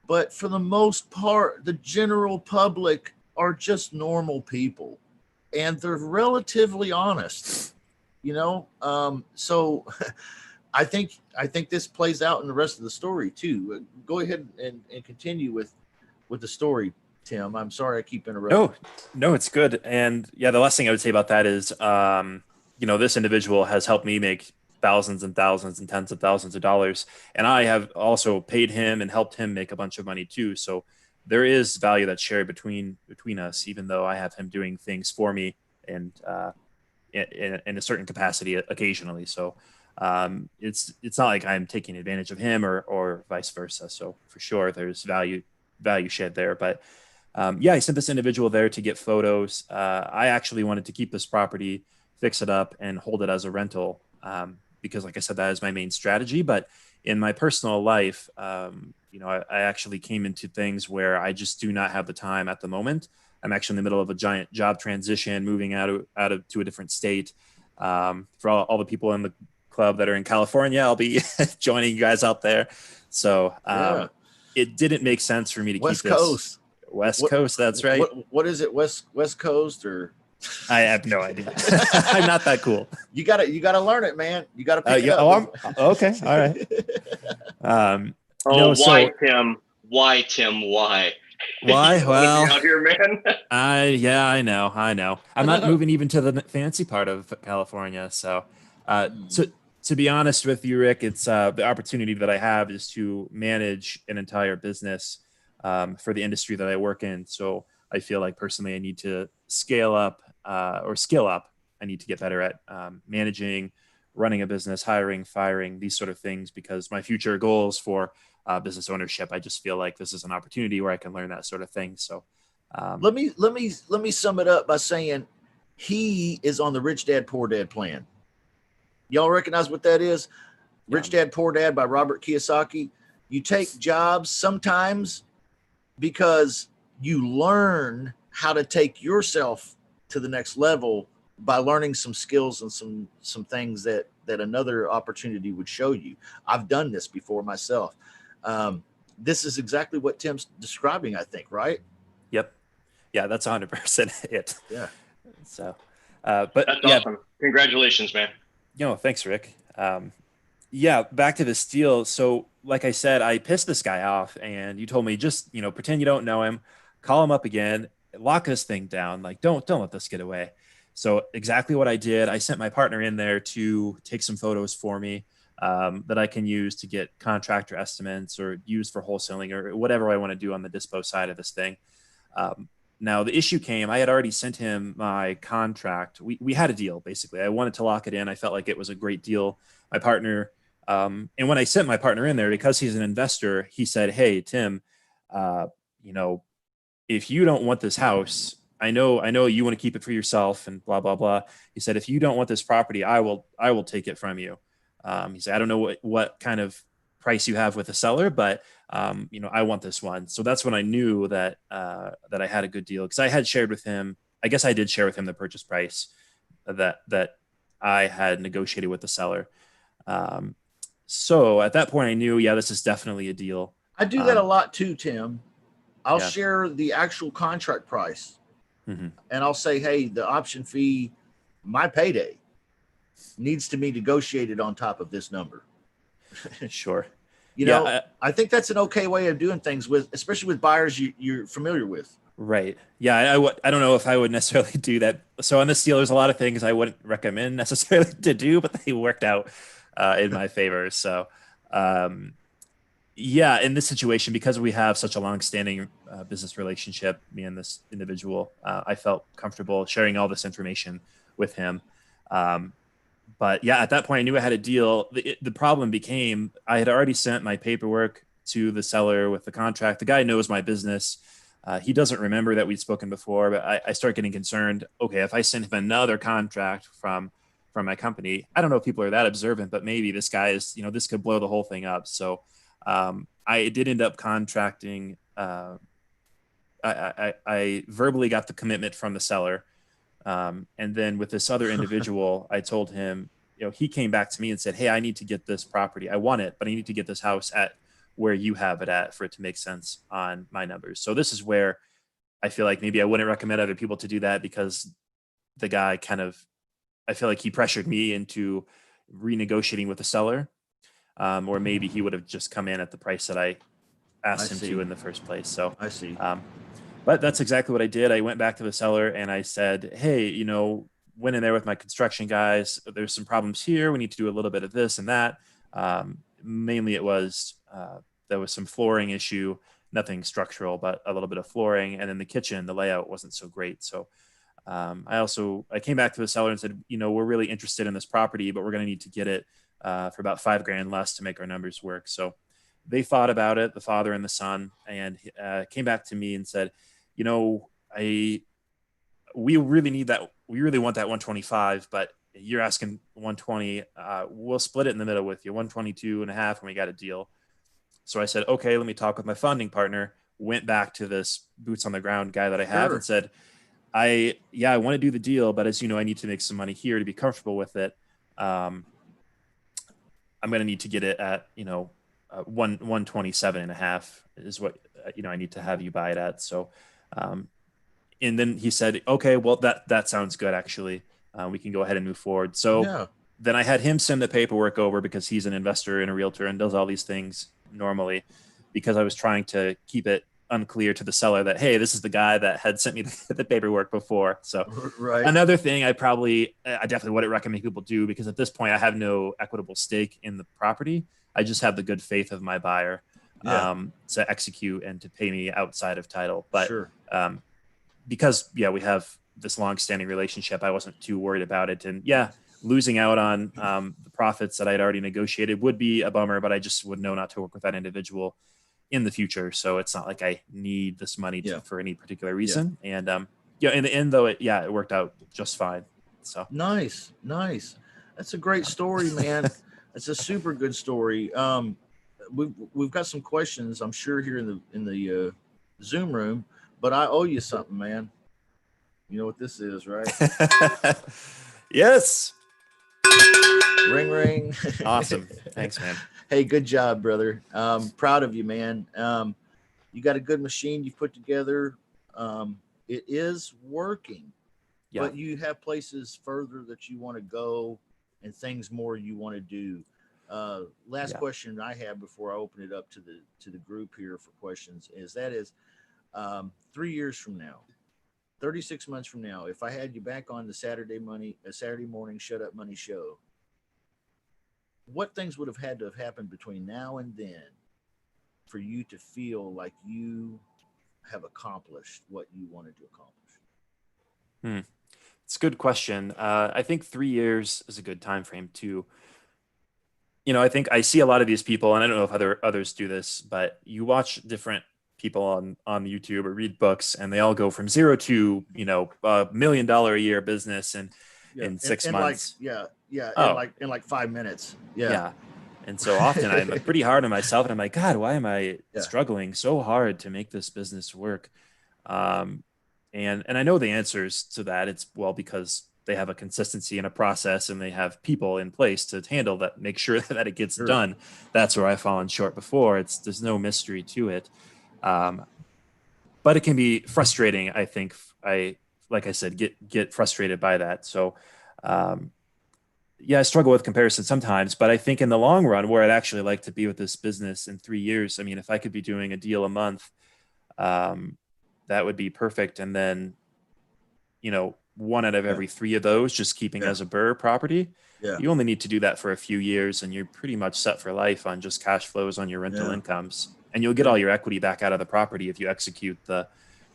But for the most part, the general public are just normal people, and they're relatively honest, So I think this plays out in the rest of the story too. Go ahead and continue with the story. Tim. I'm sorry I keep interrupting. No, it's good. And yeah, the last thing I would say about that is, this individual has helped me make thousands and thousands and tens of thousands of dollars. And I have also paid him and helped him make a bunch of money too. So there is value that's shared between us, even though I have him doing things for me and in a certain capacity occasionally. So it's not like I'm taking advantage of him or vice versa. So for sure, there's value shared there. But I sent this individual there to get photos. I actually wanted to keep this property, fix it up, and hold it as a rental because, like I said, that is my main strategy. But in my personal life, I actually came into things where I just do not have the time at the moment. I'm actually in the middle of a giant job transition, moving out of to a different state. For all the people in the club that are in California, I'll be joining you guys out there. So it didn't make sense for me to West keep this Coast. West Coast. That's right. What is it? West Coast or? I have no idea. I'm not that cool. You gotta learn it, man. You gotta pick it up. Okay. All right. Why, Tim? Why, Tim? Why? Why? Well, out here, man. I know. I'm not moving even to the fancy part of California. So, to be honest with you, Rick, it's the opportunity that I have is to manage an entire business for the industry that I work in. So I feel like personally, I need to scale up or skill up. I need to get better at managing, running a business, hiring, firing, these sort of things, because my future goals for business ownership, I just feel like this is an opportunity where I can learn that sort of thing. So let me sum it up by saying he is on the Rich Dad Poor Dad plan. Y'all recognize what that is? Rich Dad Poor Dad by Robert Kiyosaki. You take jobs sometimes because you learn how to take yourself to the next level by learning some skills and some things that another opportunity would show you. I've done this before myself. This is exactly what Tim's describing, I think, right? Yep. Yeah, that's 100% it. Yeah. So, but that's awesome. Congratulations, man. Thanks, Rick. Back to this deal. So, like I said, I pissed this guy off, and you told me just pretend you don't know him, call him up again, lock this thing down. Like, don't let this get away. So, exactly what I did. I sent my partner in there to take some photos for me that I can use to get contractor estimates or use for wholesaling or whatever I want to do on the dispo side of this thing. Now, the issue came, I had already sent him my contract. We had a deal, basically. I wanted to lock it in. I felt like it was a great deal. My partner, and when I sent my partner in there, because he's an investor, he said, "Hey, Tim, if you don't want this house, I know you want to keep it for yourself and blah, blah, blah." He said, "If you don't want this property, I will take it from you." He said, "I don't know what kind of price you have with the seller, but I want this one." So that's when I knew that I had a good deal, because I had shared with him. I guess I did share with him the purchase price that I had negotiated with the seller. So at that point, I knew, this is definitely a deal. I do that a lot too, Tim. I'll share the actual contract price, and I'll say, "Hey, the option fee, my payday, needs to be negotiated on top of this number." Sure. I think that's an okay way of doing things especially with buyers you're familiar with. Right. Yeah. I don't know if I would necessarily do that. So on this deal, there's a lot of things I wouldn't recommend necessarily to do, but they worked out in my favor. So, in this situation, because we have such a long-standing business relationship, me and this individual, I felt comfortable sharing all this information with him. But at that point, I knew I had a deal. The problem became, I had already sent my paperwork to the seller with the contract. The guy knows my business. He doesn't remember that we'd spoken before, but I start getting concerned. Okay, if I send him another contract from my company, I don't know if people are that observant, but maybe this guy is, this could blow the whole thing up. So I did end up contracting. I verbally got the commitment from the seller. And then with this other individual, I told him, he came back to me and said, "Hey, I need to get this property. I want it, but I need to get this house at where you have it at for it to make sense on my numbers." So this is where I feel like maybe I wouldn't recommend other people to do that, because the guy I feel like he pressured me into renegotiating with the seller. Or maybe he would have just come in at the price that I asked him to in the first place. So I see. But that's exactly what I did. I went back to the seller and I said, hey, went in there with my construction guys. There's some problems here. We need to do a little bit of this and that. Mainly it was, there was some flooring issue, nothing structural, but a little bit of flooring. And then the kitchen, the layout wasn't so great. So I came back to the seller and said, we're really interested in this property, but we're going to need to get it for about $5,000 less to make our numbers work. So they thought about it, the father and the son, and came back to me and said, we really need that. We really want that 125, but you're asking 120. We'll split it in the middle with you, 122 and a half, and we got a deal. So I said, okay, let me talk with my funding partner. Went back to this boots on the ground guy that I have and said, I want to do the deal, but as you know, I need to make some money here to be comfortable with it. I'm going to need to get it at, 127 and a half is what, I need to have you buy it at. So, and then he said, okay, well, that sounds good. Actually, we can go ahead and move forward. So then I had him send the paperwork over because he's an investor and a realtor and does all these things normally, because I was trying to keep it unclear to the seller that, hey, this is the guy that had sent me the paperwork before. So another thing I definitely wouldn't recommend people do, because at this point I have no equitable stake in the property. I just have the good faith of my buyer to execute and to pay me outside of title. But because we have this long-standing relationship, I wasn't too worried about it. And losing out on the profits that I'd already negotiated would be a bummer, but I just would know not to work with that individual in the future. So it's not like I need this money for any particular reason. And in the end though, it worked out just fine. So nice. That's a great story, man. That's a super good story. We've got some questions, I'm sure, here in the Zoom room, but I owe you something, man. You know what this is, right? Yes. Ring, ring. Awesome. Thanks, man. Hey, good job, brother. Proud of you, man. You got a good machine you've put together. It is working, but you have places further that you want to go and things more you want to do. Last question I have before I open it up to the group here for questions is 3 years from now, 36 months from now, if I had you back on the Saturday morning Shut Up Money show, what things would have had to have happened between now and then for you to feel like you have accomplished what you wanted to accomplish? It's a good question. I think 3 years is a good time frame too. I think I see a lot of these people, and I don't know if others do this, but you watch different people on YouTube or read books, and they all go from zero to $1 million a year business in 6 months. In like 5 minutes. And so often I'm pretty hard on myself, and I'm like, God, why am I struggling so hard to make this business work? And I know the answers to that. It's because they have a consistency and a process, and they have people in place to handle that, make sure that it gets done. That's where I've fallen short before. There's no mystery to it. But it can be frustrating. I think like I said, get frustrated by that. So, I struggle with comparison sometimes, but I think in the long run, where I'd actually like to be with this business in 3 years, I mean, if I could be doing a deal a month, that would be perfect. And then, one out of every 3 of those, just keeping as a BRRRR property. You only need to do that for a few years, and you're pretty much set for life on just cash flows on your rental incomes. And you'll get all your equity back out of the property if you execute the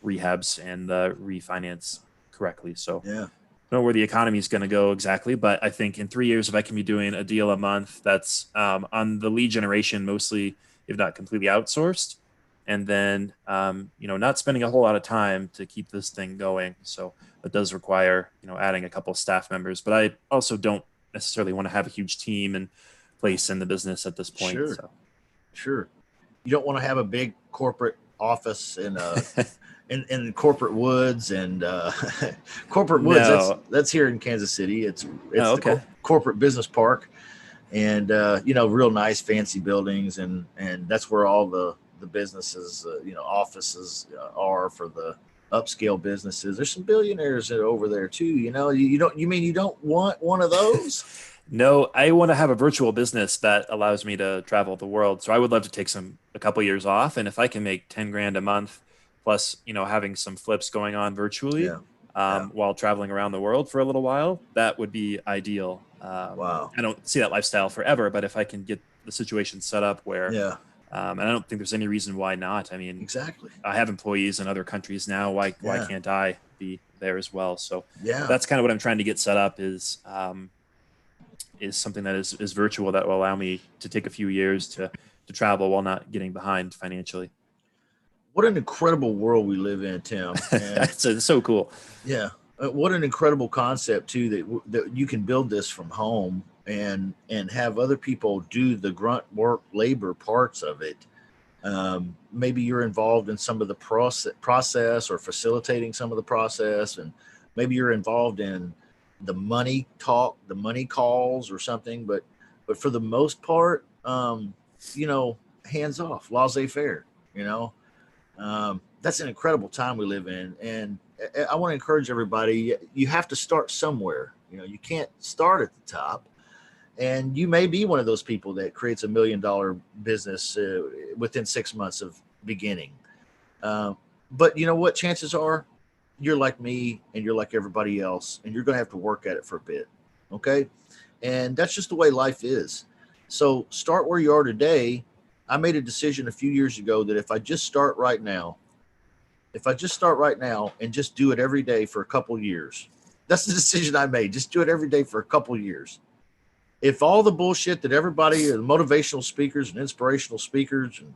rehabs and the refinance correctly. So I don't know where the economy is going to go exactly, but I think in 3 years, if I can be doing a deal a month, that's on the lead generation, mostly, if not completely outsourced. And then, not spending a whole lot of time to keep this thing going. So it does require, adding a couple staff members, but I also don't necessarily want to have a huge team in place in the business at this point. Sure. You don't want to have a big corporate office in corporate woods and corporate woods. No. That's here in Kansas City. It's the corporate business park, and real nice fancy buildings, and that's where all the businesses, offices are for the upscale businesses. There's some billionaires over there too. You don't want one of those? No, I want to have a virtual business that allows me to travel the world. So I would love to take a couple years off. And if I can make 10 grand a month plus, having some flips going on virtually Yeah. while traveling around the world for a little while, that would be ideal. Wow. I don't see that lifestyle forever, but if I can get the situation set up where, Yeah. and I don't think there's any reason why not. I mean, Exactly. I have employees in other countries now. Why can't I be there as well? So that's kind of what I'm trying to get set up is something that is virtual that will allow me to take a few years to travel while not getting behind financially. What an incredible world we live in, Tim. And it's so cool. Yeah. What an incredible concept too, that you can build this from home and have other people do the grunt work labor parts of it. Maybe you're involved in some of the process or facilitating some of the process, and maybe you're involved in the money talk, the money calls or something, but for the most part, hands off, laissez-faire, that's an incredible time we live in. And I want to encourage everybody, you have to start somewhere. You can't start at the top. And you may be one of those people that creates $1 million business within 6 months of beginning. But you know what? Chances are you're like me and you're like everybody else, and you're going to have to work at it for a bit. Okay. And that's just the way life is. So start where you are today. I made a decision a few years ago that if I just start right now and just do it every day for a couple years, that's the decision I made. Just do it every day for a couple years. If all the bullshit that everybody, the motivational speakers and inspirational speakers and,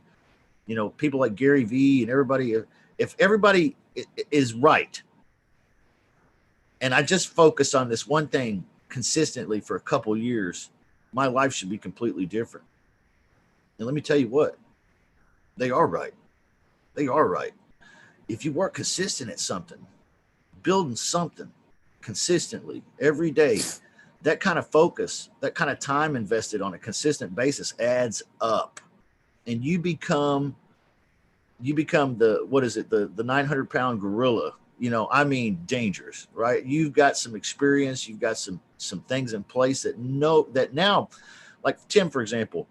people like Gary Vee and everybody, if everybody is right, and I just focus on this one thing consistently for a couple years, my life should be completely different. And let me tell you what, they are right. They are right. If you work consistent at something, building something consistently every day, that kind of focus, that kind of time invested on a consistent basis adds up, and you become the, what is it? The 900-pound gorilla, dangerous, right? You've got some experience. You've got some things in place that now, like Tim, for example,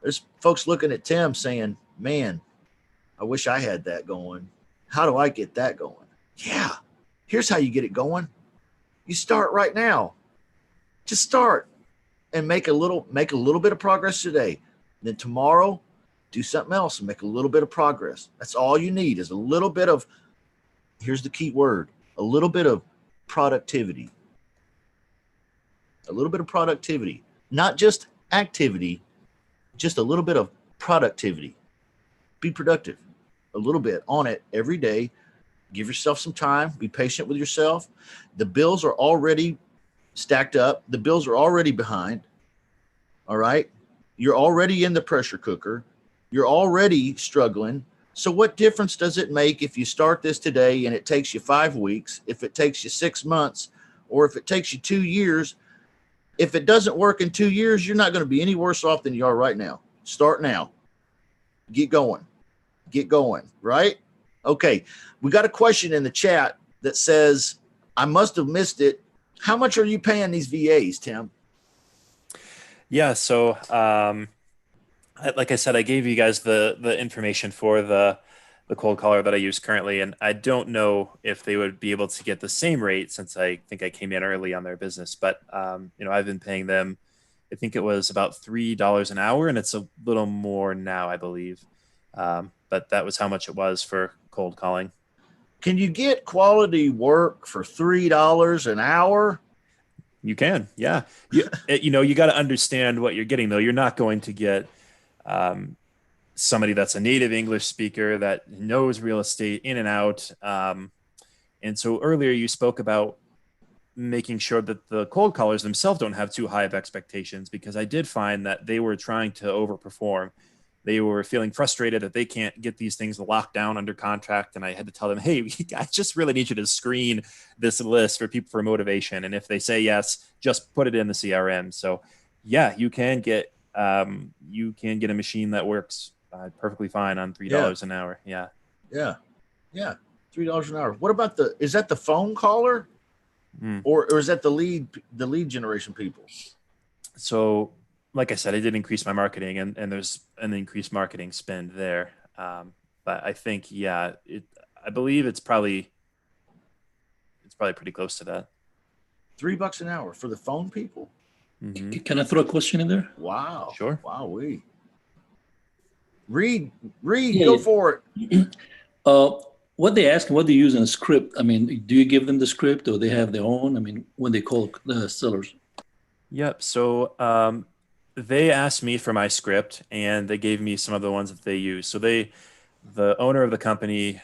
there's folks looking at Tim saying, man, I wish I had that going. How do I get that going? Yeah. Here's how you get it going. You start right now. Just start and make a little bit of progress today. Then tomorrow, do something else and make a little bit of progress. That's all you need is a little bit of, here's the key word, a little bit of productivity. A little bit of productivity, not just activity, just a little bit of productivity. Be productive a little bit on it every day. Give yourself some time. Be patient with yourself. The bills are already stacked up. The bills are already behind. All right. You're already in the pressure cooker. You're already struggling. So what difference does it make if you start this today and it takes you 5 weeks, if it takes you 6 months, or if it takes you 2 years? If it doesn't work in 2 years, you're not going to be any worse off than you are right now. Start now. Get going. Get going. Right? Okay. We got a question in the chat that says, I must have missed it. How much are you paying these VAs, Tim? Yeah. So, like I said, I gave you guys the information for the cold caller that I use currently, and I don't know if they would be able to get the same rate since I think I came in early on their business. But I've been paying them, I think it was about $3 an hour, and it's a little more now, I believe. But that was how much it was for cold calling. Can you get quality work for $3 an hour? You can, yeah. You got to understand what you're getting, though. You're not going to get somebody that's a native English speaker that knows real estate in and out. And so earlier you spoke about making sure that the cold callers themselves don't have too high of expectations, because I did find that they were trying to overperform. They were feeling frustrated that they can't get these things locked down under contract. And I had to tell them, hey, I just really need you to screen this list for people for motivation. And if they say yes, just put it in the CRM. So yeah, you can get a machine that works perfectly fine on $3 an hour. Yeah. $3 an hour. What about is that the phone caller or is that the lead generation people? So like I said, I did increase my marketing and there's an increased marketing spend there. but I think, yeah, I believe it's probably pretty close to that. $3 an hour for the phone people. Mhm. Can I throw a question in there? Wow. Sure. Wow. Read, Yeah, go yeah. for it. What they ask and what they use in a script. I mean, do you give them the script or they have their own? I mean, when they call the sellers. Yep. So they asked me for my script, and they gave me some of the ones that they use. So the owner of the company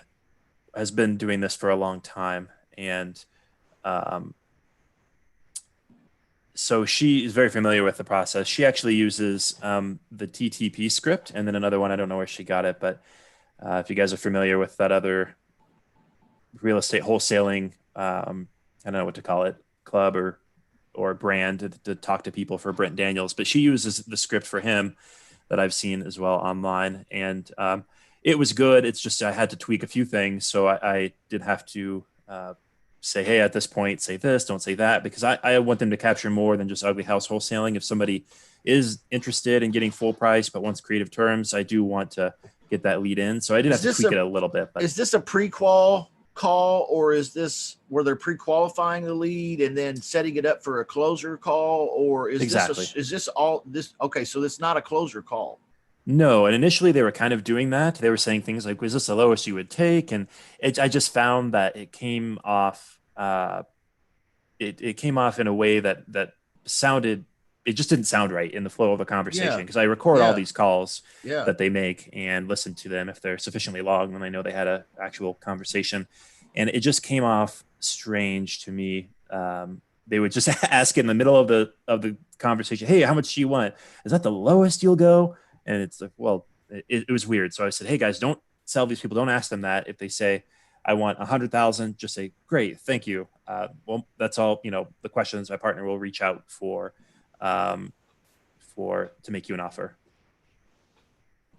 has been doing this for a long time, and um, so she is very familiar with the process. She actually uses the TTP script, and then another one. I don't know where she got it, but if you guys are familiar with that other real estate wholesaling, I don't know what to call it, club or brand to talk to people for Brent Daniels, but she uses the script for him that I've seen as well online, and it was good. It's just I had to tweak a few things, so I did have to say, hey, at this point, say this, don't say that, because I want them to capture more than just ugly house wholesaling. If somebody is interested in getting full price but wants creative terms, I do want to get that lead in. So I did have to tweak it a little bit. But is this a pre-qual call, or is this where they're pre-qualifying the lead and then setting it up for a closer call, or is exactly. is this all this? Okay, so it's not a closer call. No, and initially they were kind of doing that. They were saying things like, "Was this the lowest you would take?" And I just found that it came off. It came off in a way that sounded. It just didn't sound right in the flow of the conversation, because I record all these calls that they make and listen to them if they're sufficiently long, and I know they had an actual conversation, and it just came off strange to me. They would just ask in the middle of the conversation, "Hey, how much do you want? Is that the lowest you'll go?" And it's like, well, it was weird. So I said, hey guys, don't sell these people. Don't ask them that. If they say, I want 100,000, just say, great, thank you. Well, that's all, the questions my partner will reach out to make you an offer.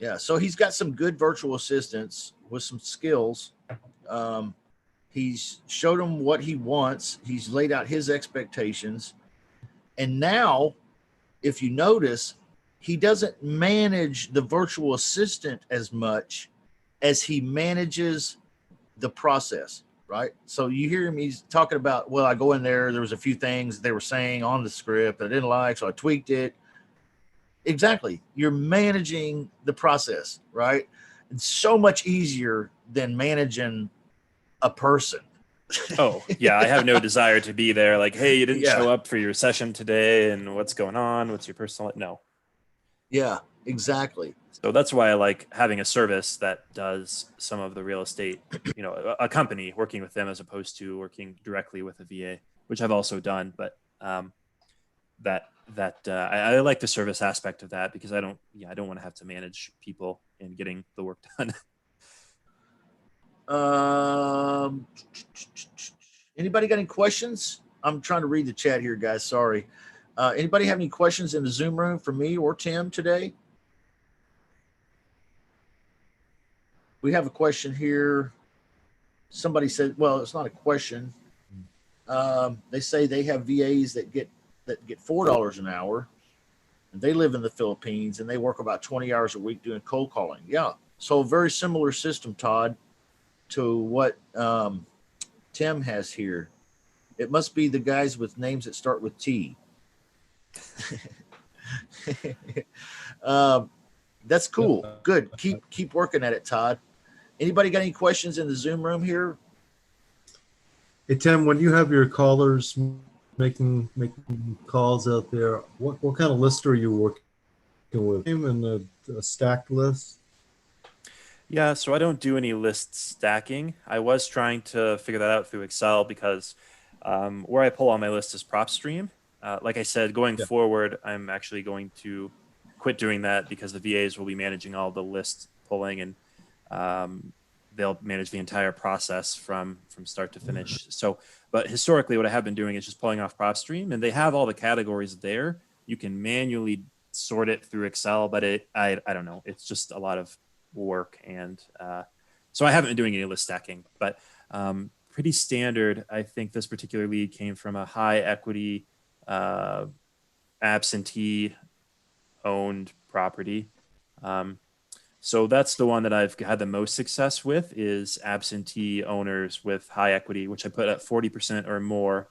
Yeah. So he's got some good virtual assistants with some skills. He's showed him what he wants. He's laid out his expectations. And now, if you notice, he doesn't manage the virtual assistant as much as he manages the process, right? So you hear him, he's talking about, well, I go in there was a few things they were saying on the script that I didn't like, so I tweaked it. Exactly. You're managing the process, right? It's so much easier than managing a person. Oh, yeah. I have no desire to be there. Like, hey, you didn't show up for your session today, and what's going on? What's your personal? No. Yeah, exactly. So that's why I like having a service that does some of the real estate, a company working with them as opposed to working directly with a VA, which I've also done. But I like the service aspect of that, because I don't want to have to manage people and getting the work done. Anybody got any questions? I'm trying to read the chat here, guys. Sorry. Anybody have any questions in the Zoom room for me or Tim today? We have a question here. Somebody said, well, it's not a question. They say they have VAs that get $4 an hour, and they live in the Philippines, and they work about 20 hours a week doing cold calling. Yeah. So a very similar system, Todd, to what Tim has here. It must be the guys with names that start with T. That's cool. Good. Keep working at it, Todd. Anybody got any questions in the Zoom room here? Hey Tim, when you have your callers making calls out there, what kind of list are you working with? And a stacked list? Yeah, so I don't do any list stacking. I was trying to figure that out through Excel, because where I pull all my lists is PropStream. Like I said, going forward, I'm actually going to quit doing that, because the VAs will be managing all the list pulling, and they'll manage the entire process from start to finish. So, but historically, what I have been doing is just pulling off PropStream, and they have all the categories there. You can manually sort it through Excel, but I don't know. It's just a lot of work, and so I haven't been doing any list stacking, but pretty standard. I think this particular lead came from a high equity absentee owned property. So that's the one that I've had the most success with, is absentee owners with high equity, which I put at 40% or more.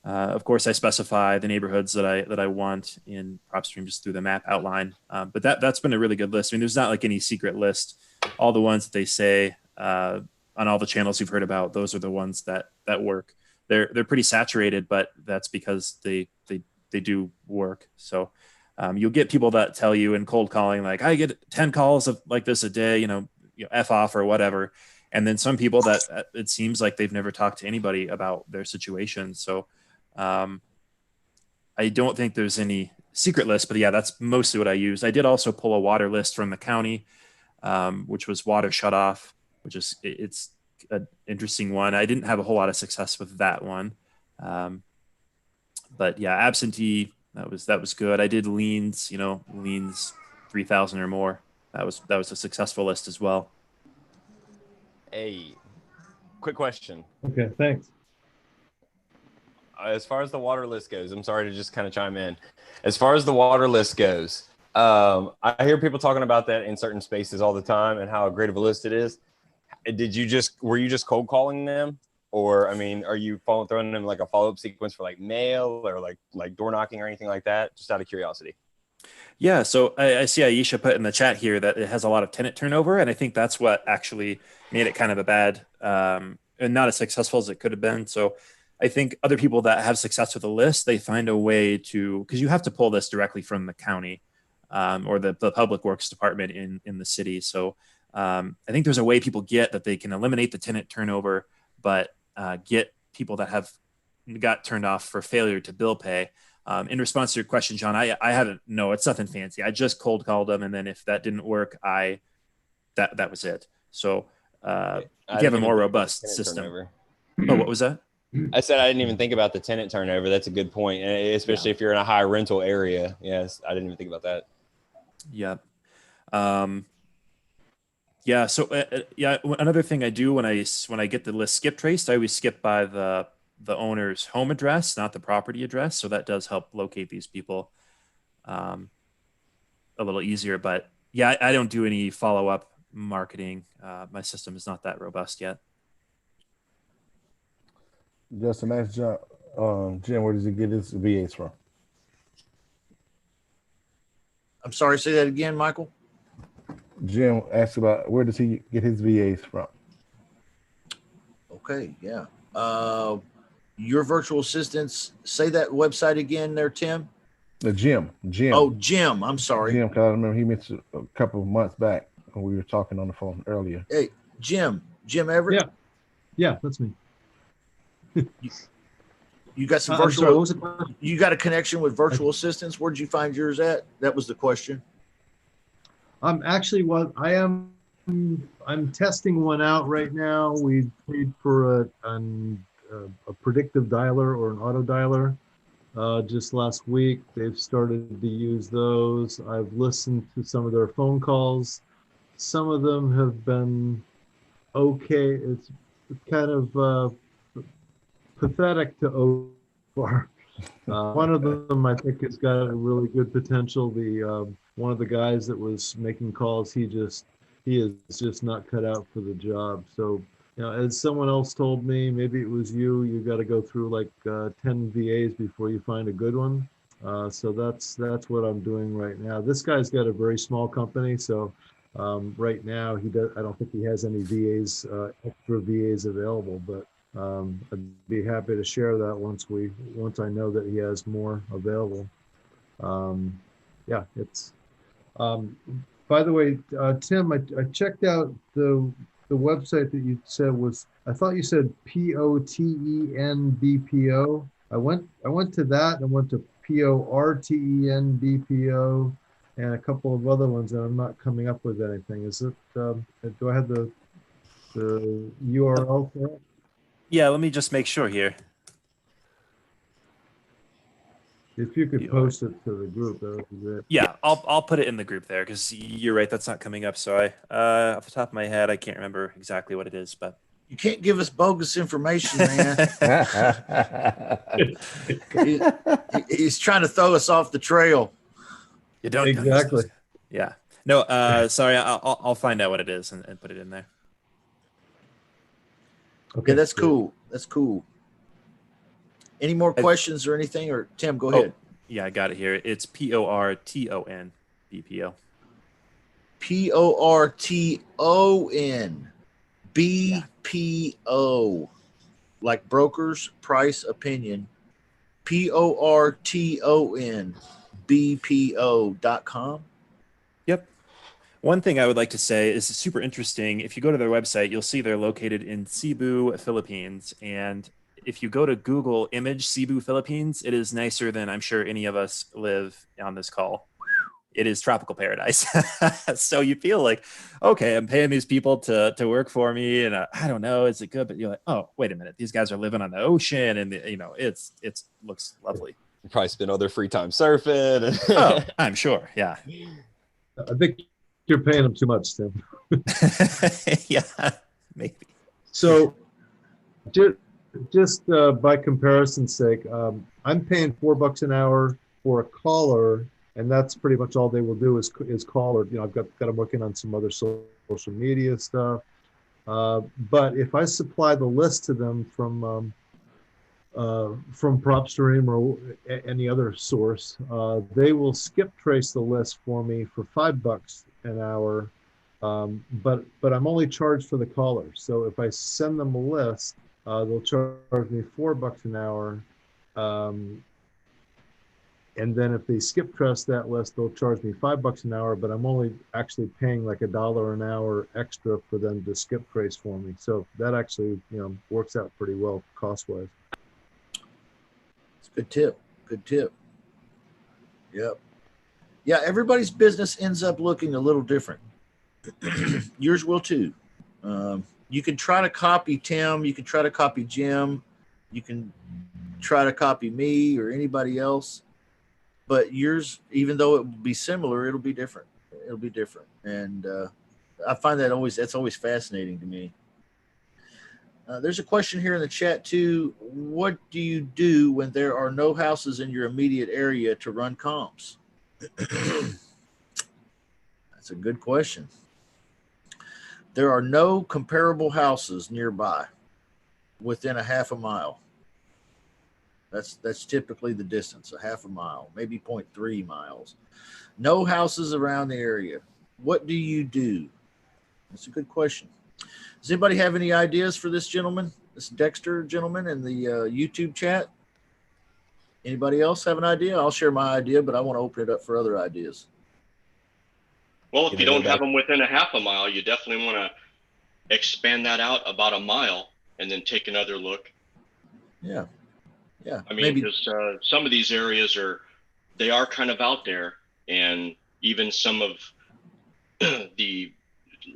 Of course, I specify the neighborhoods that I want in PropStream just through the map outline. But that's been a really good list. I mean, there's not like any secret list. All the ones that they say on all the channels you've heard about, those are the ones that work. They're pretty saturated, but that's because they do work. So you'll get people that tell you in cold calling, like, I get 10 calls of like this a day, F off or whatever. And then some people that it seems like they've never talked to anybody about their situation. So I don't think there's any secret list, but yeah, that's mostly what I use. I did also pull a water list from the county, which was water shut off, which is, it's an interesting one. I didn't have a whole lot of success with that one. But yeah, absentee, that was good. I did liens 3,000 or more. That was a successful list as well. Hey, quick question. Okay, thanks. As far as the water list goes, I'm sorry to just kind of chime in. As far as the water list goes, I hear people talking about that in certain spaces all the time and how great of a list it is. Were you just cold calling them? Or, I mean, are you throwing them like a follow-up sequence for like mail or like door knocking or anything like that? Just out of curiosity. Yeah, so I see Aisha put in the chat here that it has a lot of tenant turnover, and I think that's what actually made it kind of a bad and not as successful as it could have been. So I think other people that have success with a list, they find a way to, because you have to pull this directly from the county or the public works department in the city. So I think there's a way people get that they can eliminate the tenant turnover, but get people that have got turned off for failure to bill pay. In response to your question, John, I haven't, no, it's nothing fancy. I just cold called them. And then if that didn't work, that was it. So you have a more robust system. Oh, what was that? I said I didn't even think about the tenant turnover. That's a good point, and especially if you're in a high rental area. Yes, I didn't even think about that. Yeah. Yeah. So another thing I do when I get the list skip traced, I always skip by the owner's home address, not the property address. So that does help locate these people a little easier. But yeah, I don't do any follow-up marketing. My system is not that robust yet. Justin asked Jim, where does he get his VAs from? I'm sorry, say that again, Michael. Jim asked about where does he get his VAs from? Okay, yeah. Your virtual assistants, say that website again there, Tim. Jim. Oh, Jim. I'm sorry. Jim, because I remember he mentioned a couple of months back when we were talking on the phone earlier. Hey, Jim Everett. Yeah, that's me. You got some virtual. Sorry, what was it? You got a connection with virtual assistants. Where'd you find yours at? That was the question. Actually, I'm testing one out right now. We paid for a predictive dialer or an auto dialer just last week. They've started to use those. I've listened to some of their phone calls. Some of them have been okay. It's kind of pathetic to over. One of them, I think, has got a really good potential. One of the guys that was making calls, he is just not cut out for the job. So, as someone else told me, maybe it was you got to go through like 10 VAs before you find a good one. So that's what I'm doing right now. This guy's got a very small company, so right now I don't think he has any VAs, extra VAs available, but I'd be happy to share that once I know that he has more available. It's by the way, Tim, I checked out the website that you said was, I thought you said POTENBPO. I went to that and went to PORTENBPO and a couple of other ones, and I'm not coming up with anything. Is it? Do I have the URL for it? Yeah, let me just make sure here. If you could post it to the group, that would be great. Yeah, I'll put it in the group there because you're right, that's not coming up. So off the top of my head, I can't remember exactly what it is, but you can't give us bogus information, man. He's trying to throw us off the trail. You don't exactly. Yeah. No, sorry, I'll find out what it is and put it in there. Okay, that's good. cool. That's cool. Any more questions or anything? Or Tim, go ahead. Yeah, I got it here. It's PORTON BPO. PORTON BPO, like brokers, price, opinion. PORTON BPO.com. Yep. One thing I would like to say is super interesting. If you go to their website, you'll see they're located in Cebu, Philippines. And if you go to Google image Cebu, Philippines, it is nicer than I'm sure any of us live on this call. It is tropical paradise. So you feel like, okay, I'm paying these people to work for me, and I don't know, is it good? But you're like, oh, wait a minute, these guys are living on the ocean, and it's looks lovely. You probably spend all their free time surfing. Oh, I'm sure. Yeah. I think you're paying them too much, Tim. Yeah, maybe. So, just by comparison's sake, I'm paying $4 an hour for a caller, and that's pretty much all they will do is call. Or I've got them working on some other social media stuff. But if I supply the list to them from PropStream or any other source, they will skip trace the list for me for $5 an hour. But I'm only charged for the caller. So if I send them a list, they'll charge me $4 an hour. And then if they skip trace that list, they'll charge me $5 an hour, but I'm only actually paying like $1 an hour extra for them to skip trace for me. So that actually, works out pretty well cost-wise. It's a good tip. Good tip. Yep. Yeah, everybody's business ends up looking a little different. Yours will too. You can try to copy Tim. You can try to copy Jim. You can try to copy me or anybody else. But yours, even though it will be similar, it'll be different. It'll be different. And I find that's always fascinating to me. There's a question here in the chat too. What do you do when there are no houses in your immediate area to run comps? That's a good question. There are no comparable houses nearby within a half a mile. That's typically the distance, a half a mile, maybe 0.3 miles. No houses around the area. What do you do? That's a good question. Does anybody have any ideas for this gentleman, this Dexter gentleman in the YouTube chat? Anybody else have an idea? I'll share my idea, but I want to open it up for other ideas. Well, if you don't have them within a half a mile, you definitely want to expand that out about a mile and then take another look. Yeah. Yeah. I mean, because some of these areas they are kind of out there, and even some of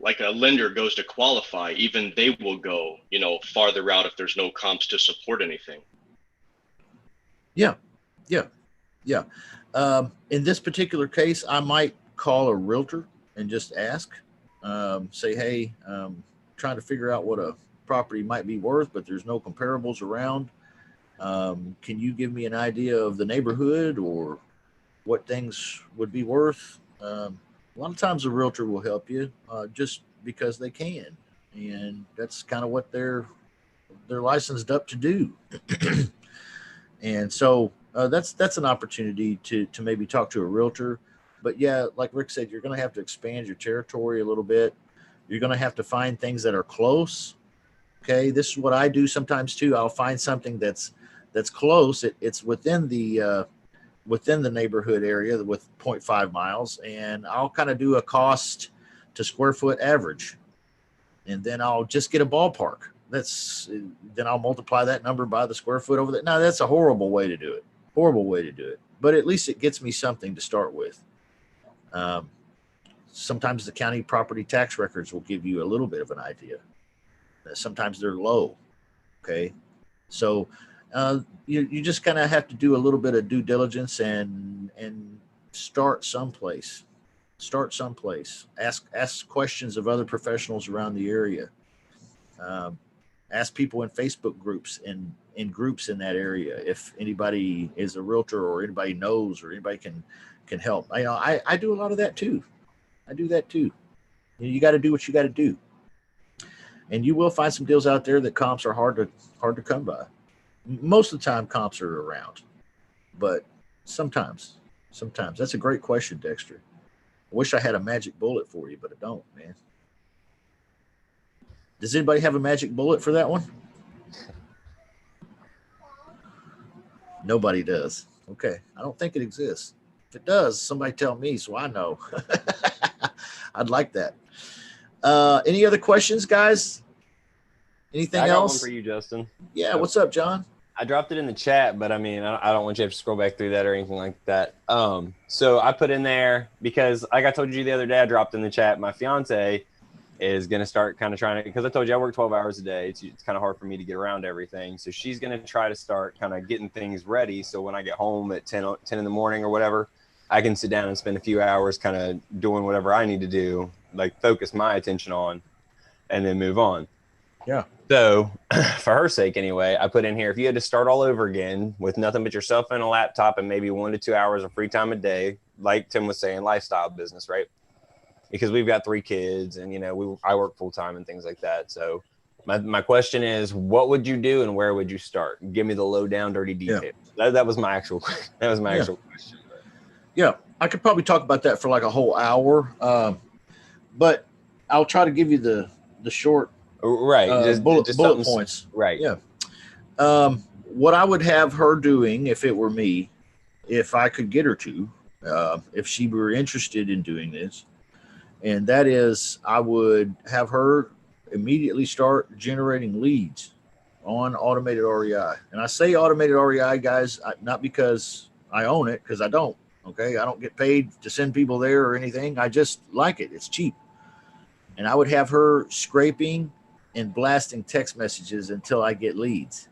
like a lender goes to qualify, even they will go, farther out if there's no comps to support anything. Yeah. In this particular case, I might call a realtor and just ask, say, hey, trying to figure out what a property might be worth, but there's no comparables around. Can you give me an idea of the neighborhood or what things would be worth? A lot of times a realtor will help you just because they can. And that's kind of what they're licensed up to do. And so that's an opportunity to maybe talk to a realtor. But yeah, like Rick said, you're going to have to expand your territory a little bit. You're going to have to find things that are close. Okay, this is what I do sometimes too. I'll find something that's close. It's within the neighborhood area with 0.5 miles, and I'll kind of do a cost to square foot average, and then I'll just get a ballpark. Then I'll multiply that number by the square foot over there. Now that's a horrible way to do it. But at least it gets me something to start with. Sometimes the county property tax records will give you a little bit of an idea. Sometimes they're low. Okay. So you just kind of have to do a little bit of due diligence and start someplace. Ask questions of other professionals around the area. Ask people in Facebook groups and in groups in that area if anybody is a realtor or anybody knows or anybody can help. I do a lot of that too. I do that too. You got to do what you got to do, and you will find some deals out there that comps are hard to come by. Most of the time, comps are around, but sometimes. That's a great question, Dexter. I wish I had a magic bullet for you, but I don't, man. Does anybody have a magic bullet for that one? Nobody does. Okay. I don't think it exists. If it does, somebody tell me so I know. I'd like that. Any other questions, guys? Anything I got else? one for you, Justin. Yeah. What's up, John? I dropped it in the chat, but I mean, I don't want you to have to scroll back through that or anything like that. So I put in there because, like I told you the other day, I dropped in the chat, my fiance is going to start kind of trying to, because I told you I work 12 hours a day. It's kind of hard for me to get around everything. So she's going to try to start kind of getting things ready. So when I get home at 10 in the morning or whatever, I can sit down and spend a few hours kind of doing whatever I need to do, like focus my attention on and then move on. Yeah. So for her sake, anyway, I put in here, if you had to start all over again with nothing but yourself and a laptop and maybe 1 to 2 hours of free time a day, like Tim was saying, lifestyle business, right? Because we've got 3 kids and, you know, I work full time and things like that. So my question is, what would you do and where would you start? Give me the low down, dirty details. Yeah. That was my actual actual question. Yeah. I could probably talk about that for like a whole hour. But I'll try to give you the short, right. Just bullet points. Right. Yeah. What I would have her doing if it were me, if I could get her to, if she were interested in doing this, and that is, I would have her immediately start generating leads on automated REI. And I say automated REI, guys, not because I own it, because I don't. Okay. I don't get paid to send people there or anything. I just like it. It's cheap. And I would have her scraping and blasting text messages until I get leads.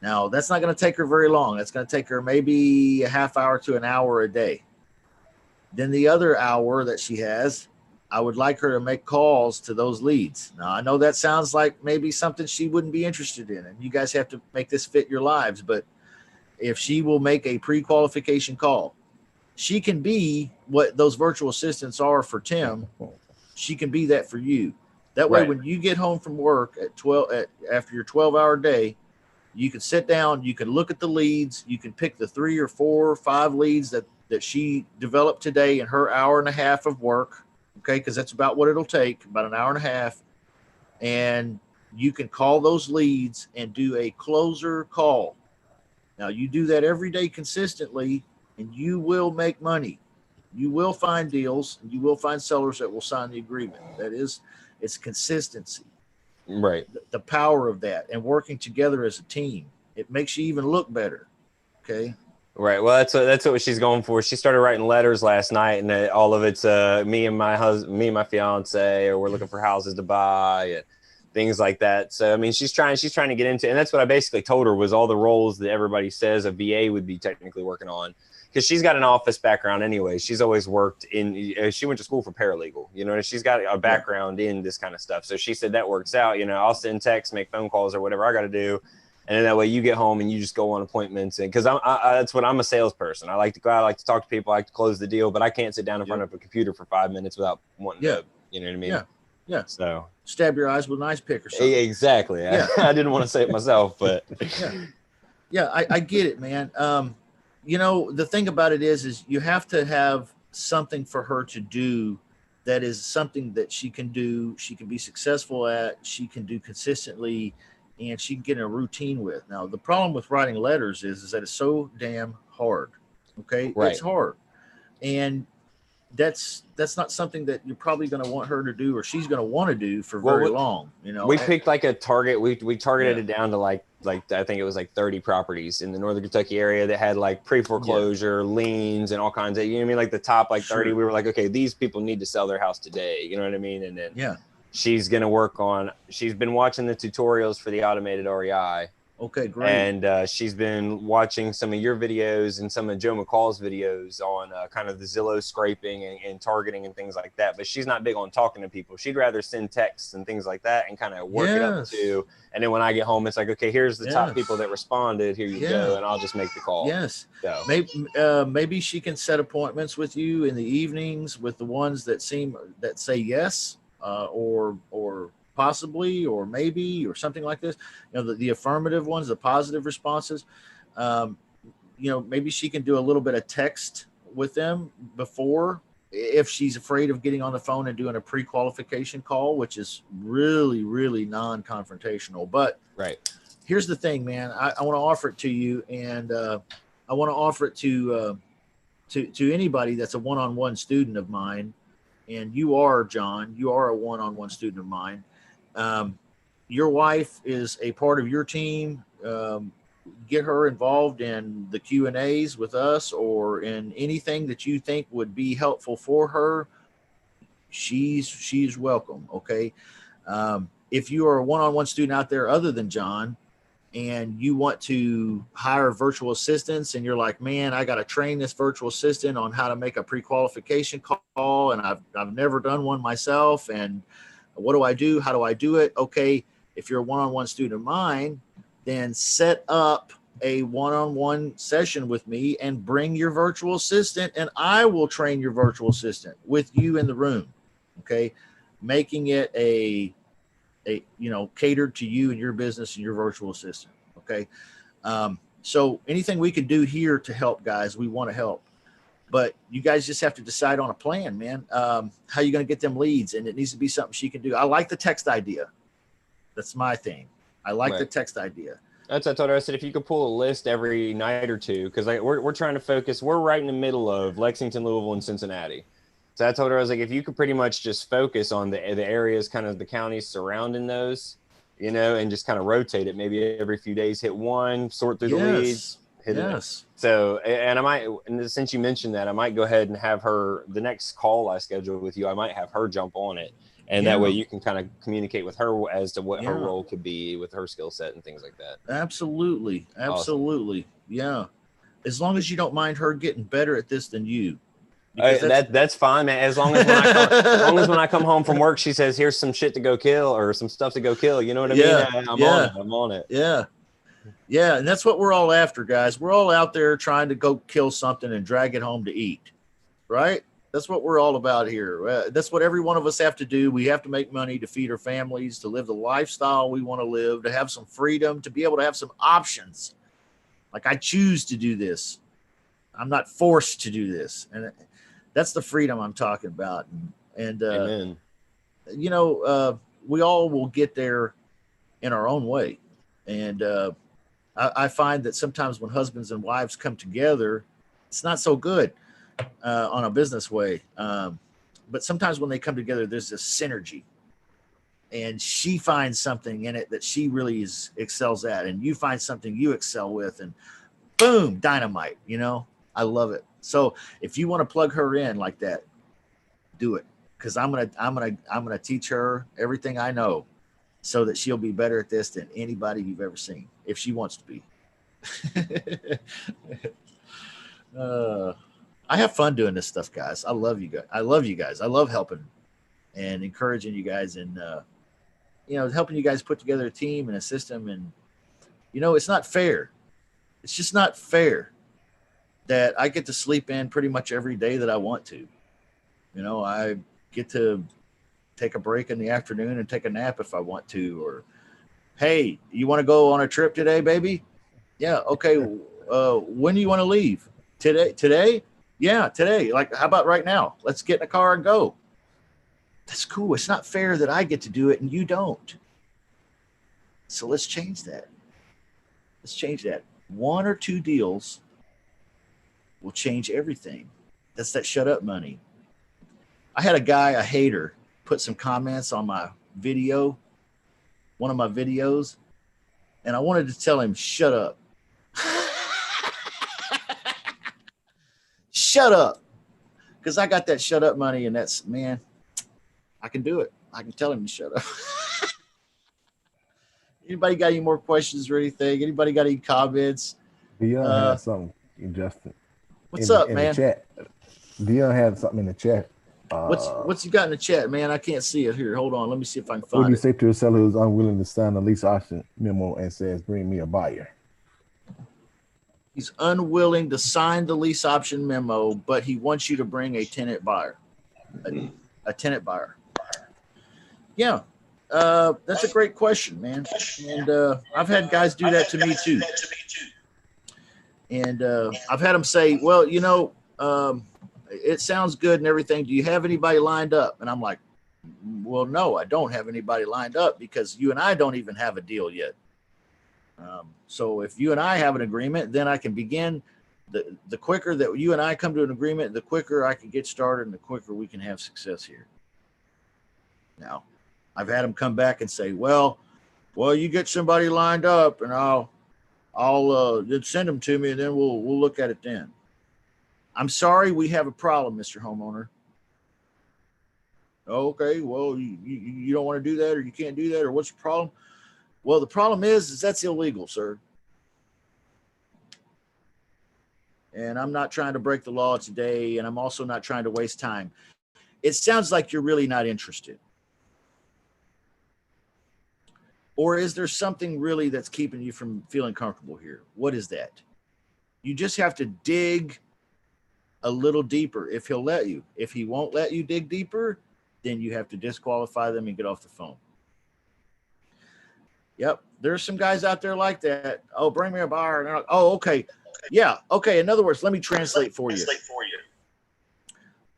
Now, that's not going to take her very long. That's going to take her maybe a half hour to an hour a day. Then the other hour that she has, I would like her to make calls to those leads. Now, I know that sounds like maybe something she wouldn't be interested in, and you guys have to make this fit your lives. But if she will make a pre-qualification call, she can be what those virtual assistants are for Tim. She can be that for you. That way, when you get home from work at after your 12-hour day, you can sit down, you can look at the leads, you can pick the 3 or 4 or 5 leads that she developed today in her hour and a half of work. Okay, because that's about what it'll take, about an hour and a half. And you can call those leads and do a closer call. Now, you do that every day consistently, and you will make money. You will find deals, and you will find sellers that will sign the agreement. It's consistency. Right. The power of that and working together as a team. It makes you even look better. Okay. Right. Well, that's what she's going for. She started writing letters last night, and all of it's me and my fiance, or we're looking for houses to buy and things like that. So I mean, she's trying to get into, and that's what I basically told her was all the roles that everybody says a VA would be technically working on, because she's got an office background anyway. She's always worked in. She went to school for paralegal, you know, and she's got a background in this kind of stuff. So she said that works out. You know, I'll send texts, make phone calls, or whatever I got to do. And then that way you get home and you just go on appointments. And because that's what I'm a salesperson. I like to go out, I like to talk to people, I like to close the deal, but I can't sit down in front of a computer for 5 minutes without wanting to, you know what I mean? Yeah. So stab your eyes with an ice pick or something. Exactly. Yeah. I didn't want to say it myself, but I get it, man. You know, the thing about it is you have to have something for her to do that is something that she can do, she can be successful at, she can do consistently, and she can get in a routine with. Now, the problem with writing letters is that it's so damn hard. Okay. Right. It's hard. And that's not something that you're probably going to want her to do, or she's going to want to do for very long. You know, we picked like a target. We targeted it down to like I think it was like 30 properties in the Northern Kentucky area that had like pre-foreclosure liens and all kinds of, you know what I mean? Like the top, like 30, we were like, okay, these people need to sell their house today. You know what I mean? And then, she's going to work on, she's been watching the tutorials for the automated REI, Okay, great. And she's been watching some of your videos and some of Joe McCall's videos on kind of the Zillow scraping and targeting and things like that. But she's not big on talking to people. She'd rather send texts and things like that and kind of work it up to. And then when I get home, it's like, okay, here's the top people that responded. Here you go, and I'll just make the call. Yes. So maybe she can set appointments with you in the evenings with the ones that say yes, or possibly, or maybe, or something like this. The affirmative ones, the positive responses. Maybe she can do a little bit of text with them before, if she's afraid of getting on the phone and doing a pre-qualification call, which is really, really non-confrontational. But here's the thing, man. I want to offer it to you, and I want to offer it to anybody that's a one-on-one student of mine. And you are, John, you are a one-on-one student of mine. Your wife is a part of your team. Get her involved in the Q&As with us, or in anything that you think would be helpful for her. She's welcome. Okay. If you are a one-on-one student out there other than John, and you want to hire virtual assistants, and you're like, man, I got to train this virtual assistant on how to make a pre-qualification call, and I've never done one myself, and what do I do? How do I do it? Okay, if you're a one-on-one student of mine, then set up a one-on-one session with me and bring your virtual assistant, and I will train your virtual assistant with you in the room. Okay, making it a catered to you and your business and your virtual assistant. Okay. So anything we can do here to help, guys, we want to help, but you guys just have to decide on a plan, man. How you going to get them leads? And it needs to be something she can do. I like the text idea. That's my thing. I like the text idea. That's what I told her. I said, if you could pull a list every night or two, because we're trying to focus. We're right in the middle of Lexington, Louisville, and Cincinnati. So I told her, I was like, if you could pretty much just focus on the areas, kind of the counties surrounding those, and just kind of rotate it. Maybe every few days, hit one, sort through the leads, hit it. So, and since you mentioned that, I might go ahead and have her, the next call I schedule with you, I might have her jump on it. And that way you can kind of communicate with her as to what her role could be with her skill set and things like that. Absolutely. Absolutely. Awesome. Yeah. As long as you don't mind her getting better at this than you. That's fine, man. As long as when I come home from work, she says, "Here's some shit to go kill, or some stuff to go kill." You know what I mean? I'm on it. Yeah, yeah, and that's what we're all after, guys. We're all out there trying to go kill something and drag it home to eat, right? That's what we're all about here. That's what every one of us have to do. We have to make money to feed our families, to live the lifestyle we want to live, to have some freedom, to be able to have some options. Like, I choose to do this. I'm not forced to do this, and that's the freedom I'm talking about. And Amen. We all will get there in our own way. And I find that sometimes when husbands and wives come together, it's not so good on a business way. But sometimes when they come together, there's this synergy. And she finds something in it that she really excels at. And you find something you excel with. And boom, dynamite, I love it. So if you want to plug her in like that, do it, because I'm gonna teach her everything I know, so that she'll be better at this than anybody you've ever seen, if she wants to be. I have fun doing this stuff, guys. I love you guys. I love helping and encouraging you guys, and helping you guys put together a team and a system. And it's not fair. It's just not fair that I get to sleep in pretty much every day that I want to. I get to take a break in the afternoon and take a nap if I want to. Or, hey, you want to go on a trip today, baby? Yeah, okay. When do you want to leave? Today? Yeah, today. Like, how about right now? Let's get in a car and go. That's cool. It's not fair that I get to do it and you don't. So let's change that. Let's change that. 1 or 2 deals will change everything. That's that shut up money. I had a hater, put some comments on my video, one of my videos, and I wanted to tell him, shut up. Shut up. Because I got that shut up money, and that's, man, I can do it. I can tell him to shut up. Anybody got any more questions or anything? Anybody got any comments? Dion had something, Justin. What's up, in man? The chat. Dion had something in the chat. What's you got in the chat, man? I can't see it here. Hold on. Let me see if I can What do find you it. say to a seller who's unwilling to sign a lease option memo and says, "Bring me a buyer"? He's unwilling to sign the lease option memo, but he wants you to bring a tenant buyer. A tenant buyer. Yeah. That's a great question, man. And I've had guys do that to me too. And I've had them say, well, it sounds good and everything. Do you have anybody lined up? And I'm like, well, no, I don't have anybody lined up because you and I don't even have a deal yet. So if you and I have an agreement, then I can begin. The quicker that you and I come to an agreement, the quicker I can get started and the quicker we can have success here. Now, I've had them come back and say, well, you get somebody lined up and I'll send them to me and then we'll look at it then. I'm sorry, we have a problem, Mr. Homeowner. Okay, well, you don't want to do that or you can't do that or what's the problem? Well, the problem is that's illegal, sir. And I'm not trying to break the law today, and I'm also not trying to waste time. It sounds like you're really not interested. Or is there something really that's keeping you from feeling comfortable here? What is that? You just have to dig a little deeper if he'll let you. If he won't let you dig deeper, then you have to disqualify them and get off the phone. Yep, there's some guys out there like that. Oh, bring me a buyer. And they're like, oh, okay. Yeah, okay. In other words, let me translate for you.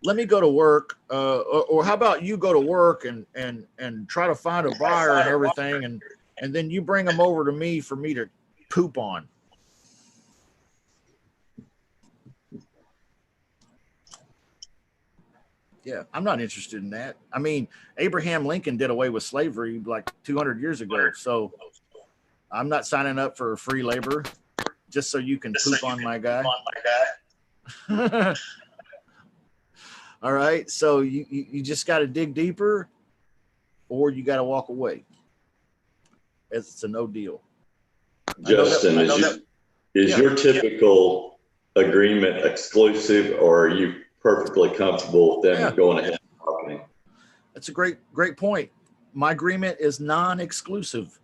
Let me go to work, or how about you go to work and try to find a buyer and everything, and then you bring them over to me for me to poop on. Yeah, I'm not interested in that. I mean, Abraham Lincoln did away with slavery like 200 years ago, so I'm not signing up for free labor just so you can poop on my guy. All right, so you just got to dig deeper, or you got to walk away. It's a no deal. Justin, is your typical agreement exclusive, or are you perfectly comfortable with them going ahead and marketing? That's a great point. My agreement is non-exclusive.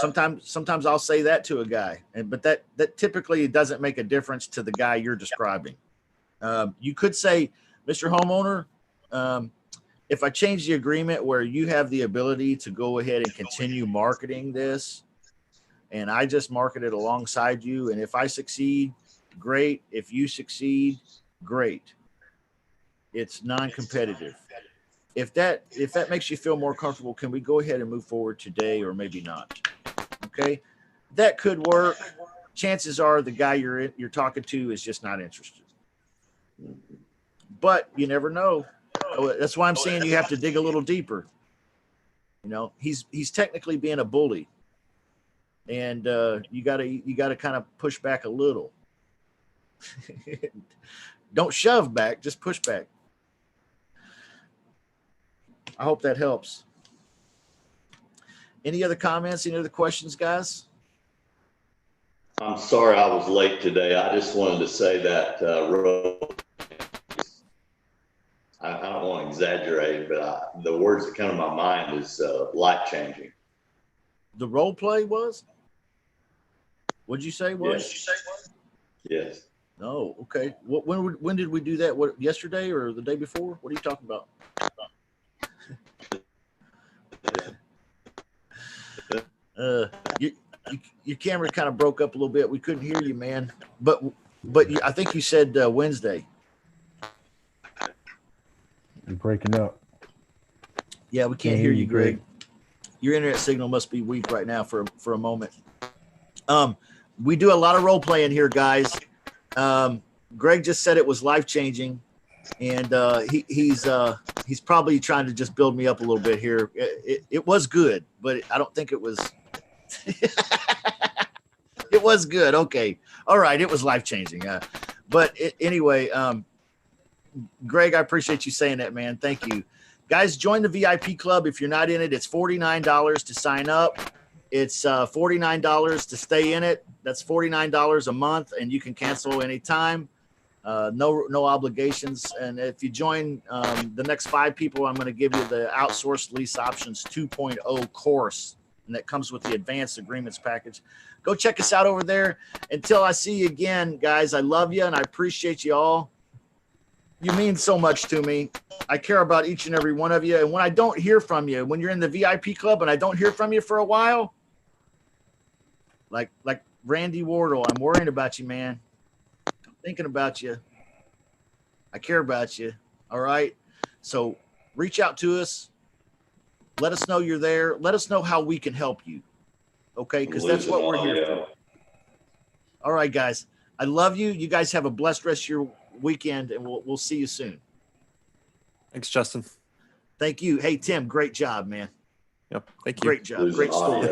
Sometimes I'll say that to a guy, but that typically doesn't make a difference to the guy you're describing. You could say, Mr. Homeowner, if I change the agreement where you have the ability to go ahead and continue marketing this, and I just market it alongside you, and if I succeed, great. If you succeed, great. It's non-competitive. If that makes you feel more comfortable, can we go ahead and move forward today or maybe not? Okay, that could work. Chances are the guy you're talking to is just not interested. But you never know. That's why I'm saying you have to dig a little deeper. He's technically being a bully, and you gotta kind of push back a little. Don't shove back, just push back. I hope that helps. Any other comments? Any other questions, guys? I'm sorry I was late today. I just wanted to say that I don't want to exaggerate, but the words that come to my mind is life-changing. The role play was? What'd you say was? Yes. No, okay. When did we do that? What, yesterday or the day before? What are you talking about? Your camera kind of broke up a little bit. We couldn't hear you, man. But I think you said Wednesday. You're breaking up. Yeah, we can't hear you, Greg. Your internet signal must be weak right now for a moment. We do a lot of role playing here, guys. Greg just said it was life-changing, and he's probably trying to just build me up a little bit here. It was good, but I don't think it was. It was good. Okay. All right. It was life-changing. Anyway, Greg, I appreciate you saying that, man. Thank you. Guys, join the VIP club. If you're not in it, it's $49 to sign up. It's $49 to stay in it. That's $49 a month, and you can cancel anytime. No obligations. And if you join the next 5 people, I'm going to give you the Outsourced Lease Options 2.0 course, and that comes with the Advanced Agreements package. Go check us out over there. Until I see you again, guys, I love you, and I appreciate you all. You mean so much to me. I care about each and every one of you. And when I don't hear from you, when you're in the VIP club and I don't hear from you for a while, like Randy Wardle, I'm worrying about you, man. I'm thinking about you. I care about you. All right. So reach out to us. Let us know you're there. Let us know how we can help you. Okay. Because that's what we're here for. All right, guys. I love you. You guys have a blessed rest of your weekend, and we'll see you soon. Thanks, Justin. Thank you. Hey, Tim, great job, man. Yep. Thank you. Great job. Great story.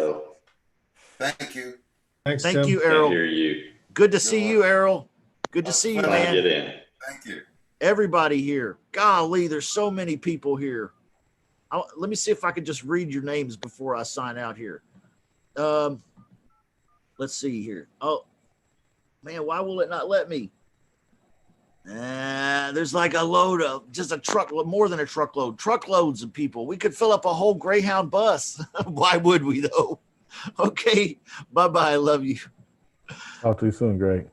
Thank you. Thanks, Thank Tim. you, Errol. Hear you. Good to see you, Errol. Good to see you, man. Get in. Thank you. Everybody here. Golly, there's so many people here. Let me see if I can just read your names before I sign out here. Let's see here. Oh, man, why will it not let me? There's like a load of just a truckload, more than a truckload, truckloads of people. We could fill up a whole Greyhound bus. Why would we though? Okay. Bye-bye. I love you. Talk to you soon, Greg.